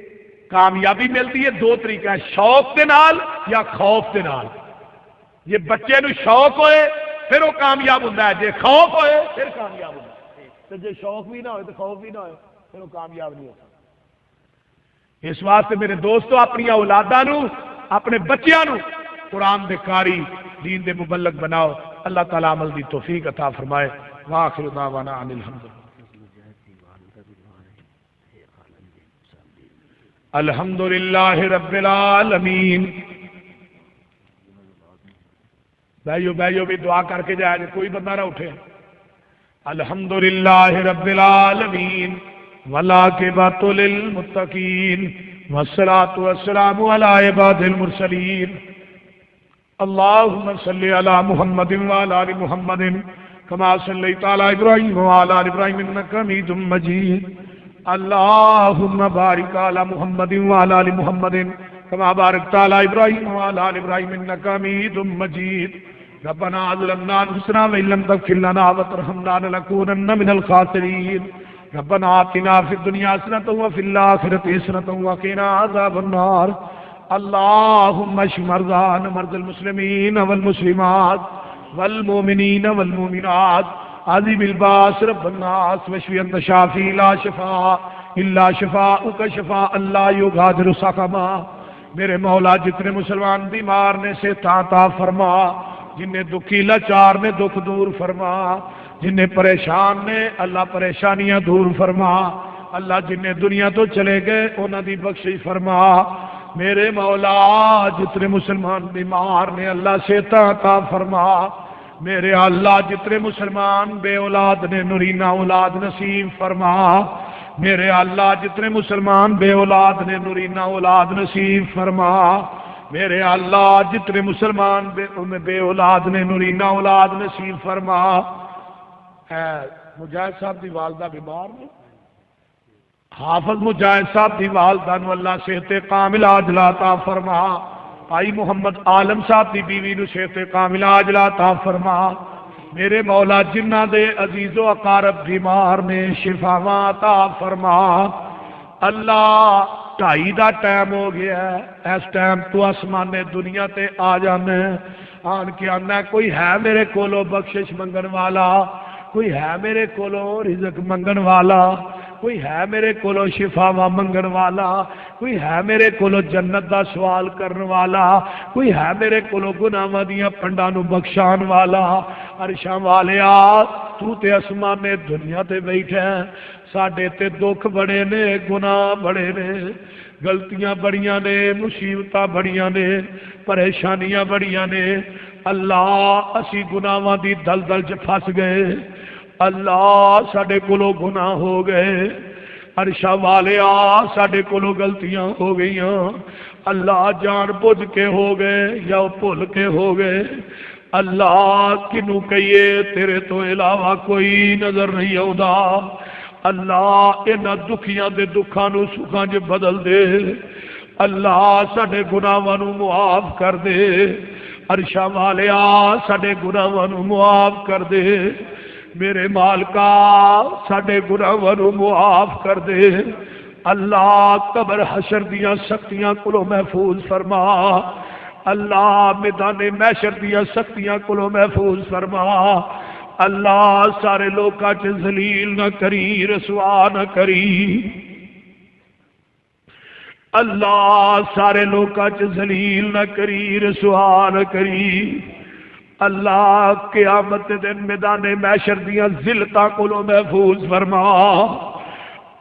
کامیابی ملتی ہے دو طریقہ، شوق دے نال یا خوف دے نال۔ یہ بچے نو شوق ہوئے پھر وہ کامیاب ہوتا ہے، جے خوف ہوئے پھر کامیاب ہوتا ہے، تو جے شوق بھی نہ ہوئے تو خوف بھی نہ ہوئے پھر وہ کامیاب نہیں ہوتا۔ اس واسطے میرے دوستو اپنی اولاداں نو اپنے بچیاں نو قرآن دے قاری دین دے مبلغ بناؤ، اللہ تعالیٰ عمل دی توفیق عطا فرمائے۔ وآخر دعوانا ان الحمدللہ رب العالمین۔ بھائیو بھی دعا کر کے جائے، کوئی بندہ نہ اٹھے۔ الحمدللہ رب العالمین والعاقبۃ للمتقین والصلاۃ والسلام علی عباد المرسلین۔ اللهم صل على محمد وعلى آل محمد كما صليت على إبراهيم وعلى آل إبراهيم إنك حميد مجيد۔ اللهم بارك على محمد وعلى آل محمد كما باركت على إبراهيم وعلى آل إبراهيم إنك حميد مجيد۔ ربنا ظلمنا أنفسنا وإن لم تغفر لنا وترحمنا لنكونن من الخاسرين۔ ربنا آتنا في الدنيا حسنة وفي الآخرة حسنة وقنا عذاب النار۔ اللهم اشف مرضانا مرضى المسلمين والمسلمات والمؤمنين والمؤمنات، عذب الباس رب الناس واشف انت شافي لا شفاء الا شفاءك شفاء لا يغادر سقما۔ میرے مولا جتنے مسلمان بیمار نے صحت عطا فرما، جنہیں دکھی لاچار نے دکھ دور فرما، جنہیں پریشان نے اللہ پریشانیاں دور فرما، اللہ جنہیں دنیا تو چلے گئے انہاں دی بخشش فرما۔ میرے مولا جتنے مسلمان بیمار نے اللہ صحت عطا فرما۔ میرے اللہ جتنے مسلمان بے اولاد نے نورینہ اولاد نصیب فرما۔ میرے اللہ جتنے مسلمان بے اولاد نے نورینہ اولاد نصیب فرما۔ میرے اللہ جتنے مسلمان بے اولاد نے نورینہ اولاد نصیب فرما۔ مجاہد صاحب دی والدہ بیمار نے، حافظ مجاہد صاحب دی والدہ نو اللہ صحت کاملہ عاجلہ عطا فرما۔ بھائی محمد عالم صاحب دی بیوی نو صحت کاملہ عاجلہ عطا فرما۔ میرے مولا جنہ دے عزیز و اقارب بیمار نے شفاواں عطا فرما اللہ 2:30 دا ٹائم ہو گیا ہے اس ٹائم تو آسمان دنیا تے آ جانا آن کے آنا کوئی ہے میرے کولو بخشش منگن والا کوئی ہے میرے کولو رزق منگن والا کوئی ہے میرے کولو شفاواں منگن والا کوئی ہے میرے کولو جنت دا سوال کرن والا کوئی ہے میرے کولو گناہاں دیاں پنڈاں نو بخشان والا عرشاں والیا تو تے آسمان دنیا تے بیٹھا ہے ساڈے تے دکھ بڑے نے گناہ بڑے نے غلطیاں بڑیاں نے مصیبتاں بڑیاں نے پریشانیاں بڑیاں نے اللہ اسی گناہاں دی دلدل چ پھس گئے اللہ ساڈے کولو گناہ ہو گئے عرشاں والیا ساڈے کولو غلطیاں ہو گئیاں اللہ جان بوجھ کے ہو گئے یا بھول کے ہو گئے اللہ کنوں کہیے تیرے تو علاوہ کوئی نظر نہیں آؤدا اللہ انہاں دکھیاں دے دکھاں نو سکھاں چ بدل دے اللہ ساڈے گناہاں نو معاف کر دے عرشاں والیا ساڈے گناہاں نو معاف کر دے میرے مالکا ساڈے گناہاں نو معاف کر دے اللہ قبر حشر دیاں سختیاں کولو محفوظ فرما اللہ میدان محشر دیاں سختیاں کولو محفوظ فرما اللہ سارے لوکاں چ ذلیل نہ کری رسوا نہ کری اللہ سارے لوکاں چ ذلیل نہ کری رسوا نہ کری اللہ قیامت دن میدان محشر دیاں ذلتاں کولو محفوظ فرما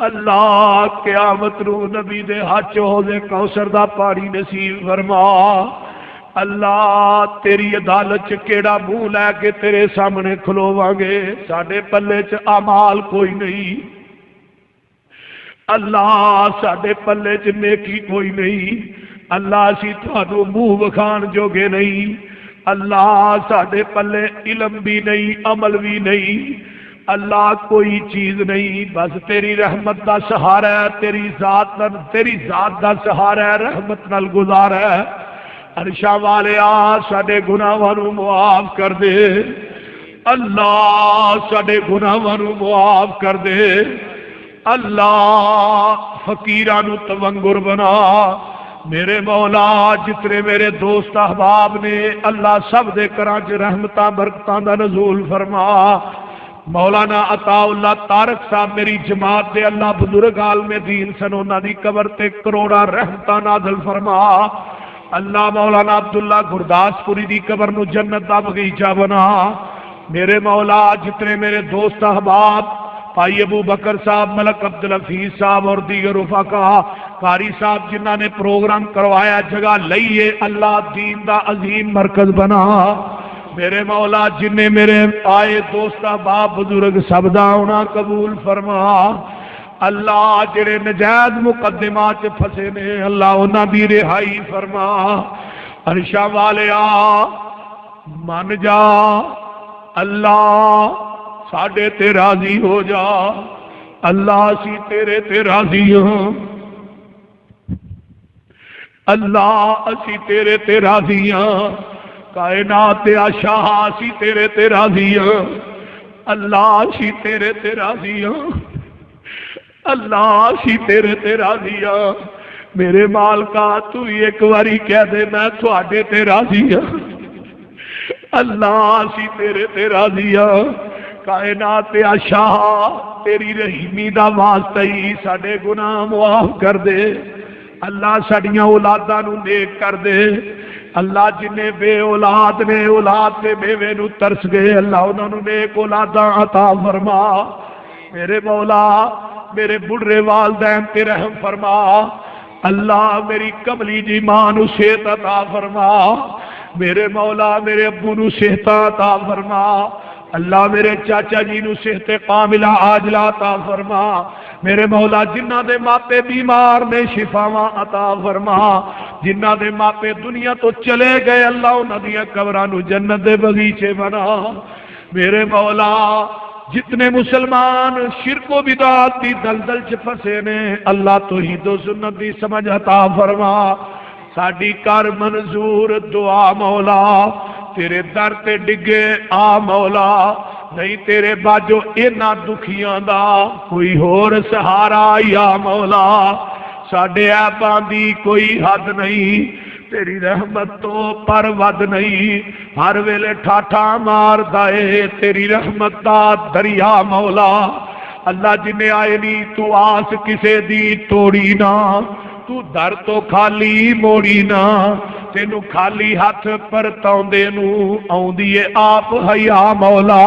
اللہ قیامت نو نبی دے ہاتھ حوض کوثر دا پانی نصیب فرما اللہ تیری عدالت چ کیڑا منہ لے کے تیرے سامنے کھلوواں گے ساڈے پلے چ اعمال کوئی نہیں اللہ ساڈے پلے چ نیکی کوئی نہیں اللہ اسی تھانوں منہ وکھان جوگے نہیں اللہ ساڈے پلے علم بھی نہیں عمل بھی نہیں اللہ کوئی چیز نہیں بس تیری رحمت دا سہارا ہے تیری ذات دا سہارا ہے رحمت نال گزارا ہے عرشاں والیا ساڈے گناہاں نو معاف کر دے اللہ ساڈے گناہاں نو معاف کر دے اللہ فقیراں نو تونگر بنا میرے مولا جتنے میرے دوست احباب نے اللہ سب دے گھراں چ رحمتاں برکتاں دا نزول فرما مولانا عطا اللہ طارق صاحب میری جماعت دے اللہ بزرگ عالم دین سن انہاں دی قبر تے کروڑاں رحمتاں نازل فرما اللہ مولانا عبداللہ گرداس پوری دی قبر نو جنت دا بغیچہ بنا میرے مولا جتنے میرے دوست احباب بھائی ابو بکر صاحب ملک عبدالحفیظ صاحب اور دیگر رفقا قاری صاحب جنہاں نے پروگرام کروایا جگہ لئیے اللہ دین دا عظیم مرکز بنا میرے مولا جنہیں میرے آئے دوست احباب بزرگ سب دا انہاں قبول فرما اللہ جڑے نجائز مقدمات پھسے نے اللہ انہاں دی رہائی فرما عرشاں والیا من جا اللہ ساڈے تے راضی ہو جا اللہ اسی تیرے تے راضی ہوں اللہ اسی تیرے تے راضی ہوں کائنات شاہ اسی تیرے تے راضی ہوں اللہ اسی تیرے تے راضی ہوں اللہ اسی تیرے تے راضی ہوں میرے مالکا تو ایک واری کہہ دے میں تھوڑے تے راضی ہوں اللہ اسی تیرے تے راضی ہوں کائنات شاہ تیری رحیمی دا واسطہ ہی ساڈے گناہ معاف کر دے اللہ ساڈیاں اولاداں نو نیک کر دے اللہ جنہیں بے اولاد نے اولاد تے بیوے نو ترس گئے اللہ انہاں نو نیک اولاداں عطا فرما میرے مولا میرے بڑھے والدین تے رحم فرما اللہ میری کملی جی ماں نو صحت عطا فرما میرے مولا میرے ابو نو صحت عطا فرما اللہ میرے چاچا جی نو صحت کاملہ عاجلہ عطا فرما میرے مولا جنہ دے ماپے بیمار نے شفاواں عطا فرما جنہ دے ماپے دنیا تو چلے گئے اللہ انہاں دیاں قبراں نو جنت دے بغیچے بنا میرے مولا جتنے مسلمان شرک و بدعت دی دلدل چ پھسے نے اللہ توحید و سنت دی سمجھ عطا فرما ساڈی کر منظور دعا مولا تیرے در تے ڈگے آ مولا نہیں تیرے باجو اینا دکھیاں دا کوئی ہور سہارا یا مولا ساڈے عیباں دی کوئی حد نہیں تیری رحمت تو پر ود نہیں ہر ویلے ٹھاٹھا مار دائے تیری رحمت دا دریا مولا اللہ جنہیں آئے نہیں تو آس کسے دی توڑی نہ تو در تو خالی موڑی نہ تینو خالی ہاتھ پر توندے نو آوندی آپ حیا مولا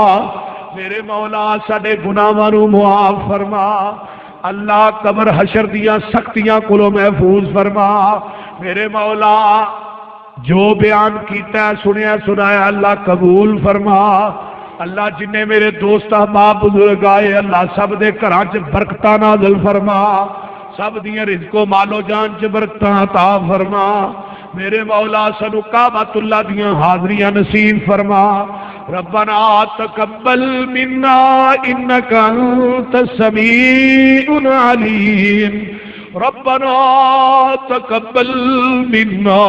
میرے مولا ساڈے گناہاں نو معاف فرما اللہ قبر حشر دیاں سختیاں کولوں محفوظ فرما میرے مولا جو بیان کیتا ہے سنیا سنایا اللہ قبول فرما اللہ جنہیں میرے دوست احباب بزرگ آئے اللہ سب دے گھراں چ برکتاں نازل فرما سب دیاں رزق و مال و جان چ برکتاں عطا فرما میرے مولا سنو کعبۃ اللہ دیاں حاضریاں نصیب فرما ربنا تقبل منا انک انت السمیع العلیم ربنا تقبل منا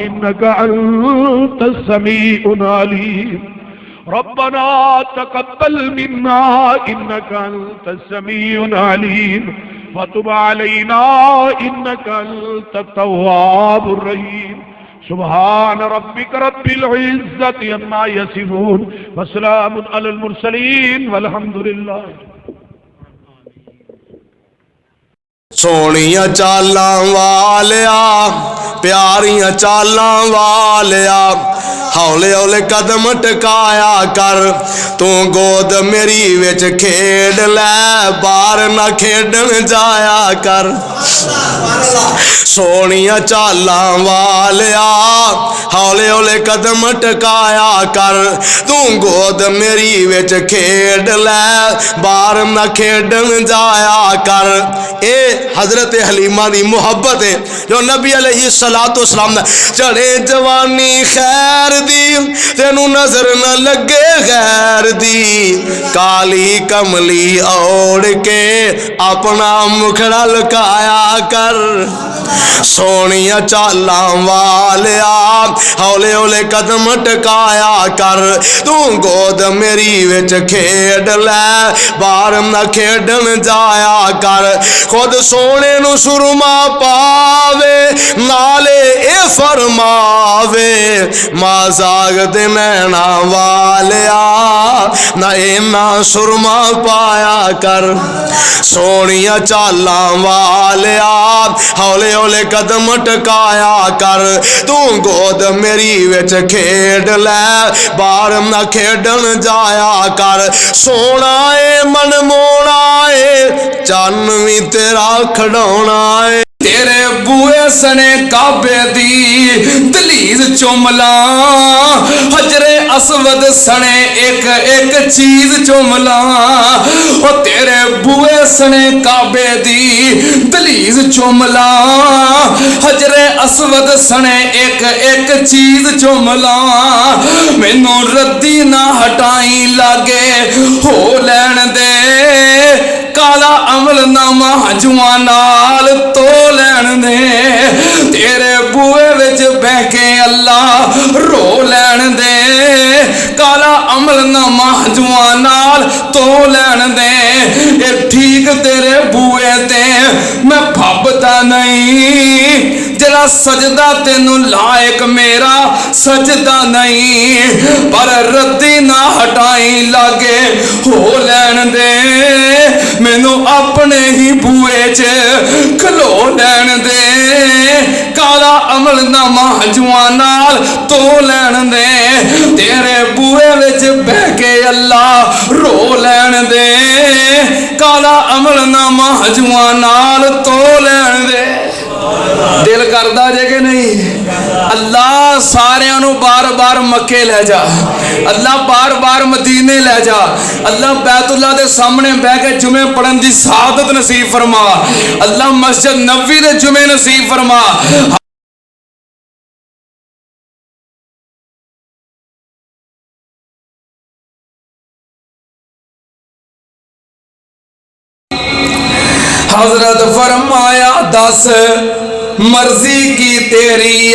انک انت السمیع العلیم ربنا تقبل منا انک انت السمیع العلیم وتب علینا انک انت التواب الرحیم سبحان ربک رب العزت عما یصفون وسلام علی المرسلین والحمد للہ سونیاں چالاں والیا پیاریاں چالاں والیا ہولے ہولے قدم ٹکایا کر تو گود میری وچ کھیڈ لے باہر نہ کھیڈن جایا کر سونیاں چالاں والیا ہولے ہولے قدم ٹکایا کر تو گود میری وچ کھیڈ لے باہر نہ کھیڈن جایا کر اے حضرت حلیمہ دی محبت ہے جو نبی علیہ السلام نے چڑھے جوانی خیر دی تینو نظر نہ لگے غیر دی کالی کملی اوڑ کے اپنا مکھڑا لکایا کر سونیاں چالاں والیا ہولے ہولے قدم ٹکایا کر تو گود میری وچ کھیڈ لے باہر نہ کھیڈن جایا کر خود سونے نو سرما پاوے نالے اے فرماوے ماں زاغ دے نینا والیا نہ اینا سرما پایا کر سونیاں چالاں والیا ہولے ہولے قدم ٹکایا کر تو گود میری وچ کھیڈ لے باہر نہ کھیڈن جایا کر سونا اے من مونا اے چن وی تیرا کھڑونا اے تیرے بوئے سنے کعبے دی دلیز چوملا حجر اسود سنے ایک ایک چیز چوملا او تیرے بوئے سنے کعبے دی دلیز چوملا حجر اسود سنے ایک ایک چیز چوملا مینوں ردی نہ ہٹائی لاگے ہو لین دے کالا عمل نامہ جوانال تو لین دے تیرے بوئے وچ بہ کے اللہ رو لین دے کالا عمل نامہ جوانال تو لین دے اے ٹھیک تیرے بوئے تے میں بھبدا نہیں جڑا سجدہ تینو لائق میرا سجدہ نہیں پر ردی نہ ہٹائی لاگے ہو لین دے مینوں اپنے ہی بوئے چ کھلو لین دے کالا عمل نامہ جوانال تو لین دے تیرے بوئے وچ بہ کے اللہ رو لین دے کالا عمل نامہ جوانال تو لین دے دل کردہ جے کہ نہیں اللہ ساریاں نو بار بار مکے لے جا اللہ بار بار مدینے لے جا اللہ بیت اللہ دے سامنے بہ کے جمعے پڑھن دی سعادت نصیب فرما اللہ مسجد نبوی دے جمعے نصیب فرما حضرت فرمایا دس مرضی کی تیری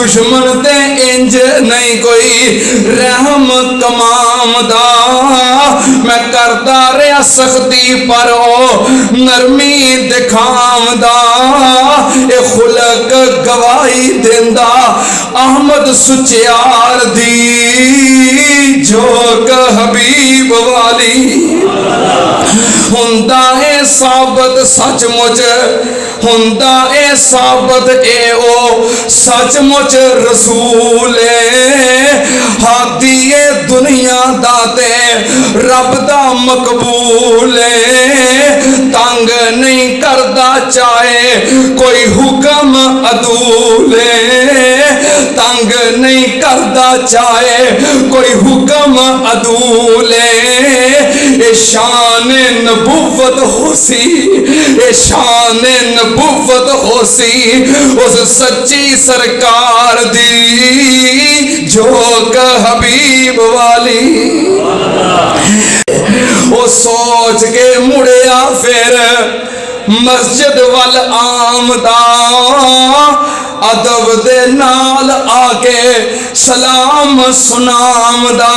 دشمن تے انج نہیں کوئی رحم کمام دا میں کردا رہا سختی پر او نرمی دکھام دا اے خلق گواہی دیندا احمد سچیار دی جھوک حبیب والی ہوندا اے ثابت سچ مچ ہوندا اے ثابت اے او سچ مچ رسول ہادی دنیا دا تے رب دا مقبول تنگ نہیں کردا چاہے کوئی حکم عدول تنگ نہیں کردا چاہے کوئی حکم عدول اے شان نبوت ہو سی اے شان نبوت ہو سی اس سچی سرکار دی جھوک حبیب والی وہ سوچ کے مڑیا پھر مسجد وال آمدا ادب دے نال آکے سلام سنام دا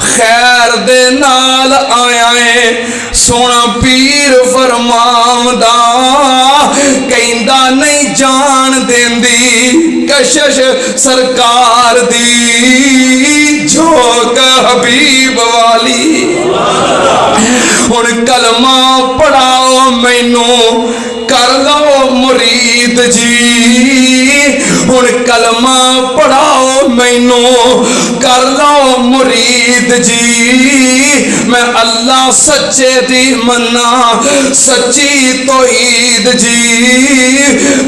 خیر دے نال آیا ہے سونا پیر فرمام دا کہندا نہیں جان دیندی کشش سرکار دی جھوک حبیب والی ہن کلمہ پڑھاؤ مینوں کر لو مرید جی ہن کلمہ پڑھاؤ مینوں کر لو مرید جی میں اللہ سچے دی منا سچی توحید جی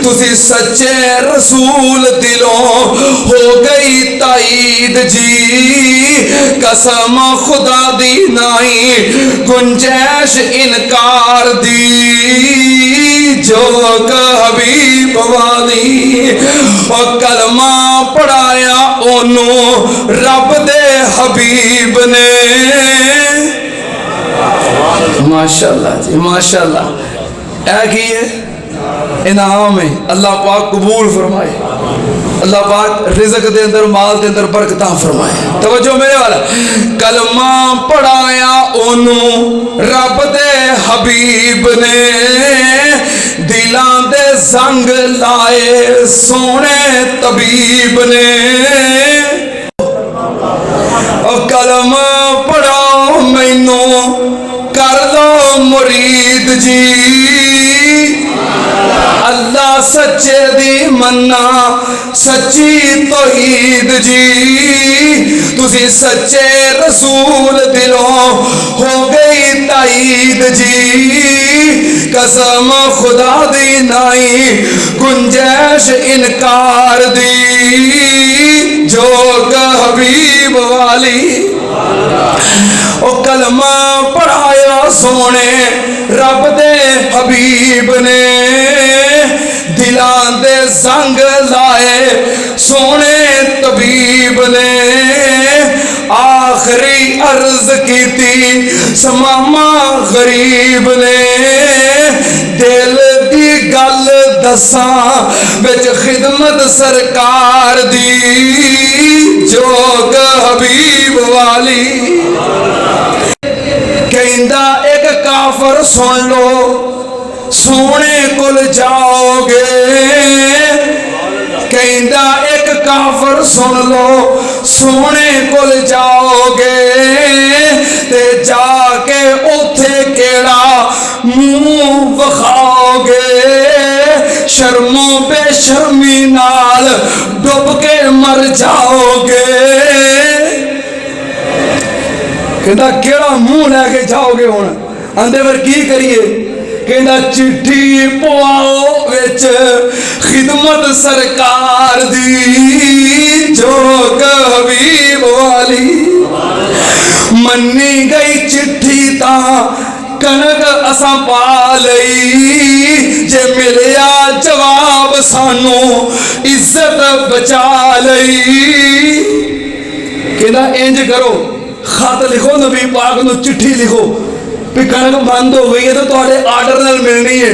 تسی سچے رسول دلوں ہو گئی تائید جی قسم خدا دی نائی گنجائش انکار دی جھوک حبیب والی اور کلمہ پڑھایا اونوں رب دے حبیب نے ماشاءاللہ جی ماشاءاللہ اے کی ہے انعام ہے اللہ پاک قبول فرمائے اللہ پاک رزق دے اندر مال دے اندر برکتاں فرمائے توجہ میرے والا کلمہ پڑھایا انہوں رب دے حبیب نے دلان دے زنگ لائے سونے طبیب نے اور کلمہ پڑھاؤ مینوں کر لو مرید جی اللہ سچے دی منا سچی توحید جی تسی سچے رسول دلوں ہو گئی تائید جی قسم خدا دی نائی گنجائش انکار دی جھوک حبیب والی او کلمہ پڑھایا سونے رب دے حبیب نے دلان دے زنگ لائے سونے طبیب نے آخری عرض کی تھی سماما غریب نے دل دی گل دساں وچ خدمت سرکار دی جھوک حبیب والی کہندا ایک کافر سن لو سونے کل جاؤ گے کہندا ایک کافر سن لو سونے کل جاؤ گے تے جا کے اوتھے کیڑا منہ وکھاؤ گے شرموں بے شرمی نال ڈب کے مر جاؤ گے کہندا کیڑا منہ لے کے جاؤ گے ہن اندے ور کی کریے کہندا چٹھی پواؤ وچ خدمت سرکار دی جھوک حبیب والی منی گئی چٹھی تاں کنک اساں پا لئی جے ملیا جواب سانو عزت بچا لئی کہندا انج کرو خط لکھو نبی پاک نو چٹھی لکھو بھی کنک بند ہو گئی ہے تو تھوڑے آرڈر نال ملنی ہے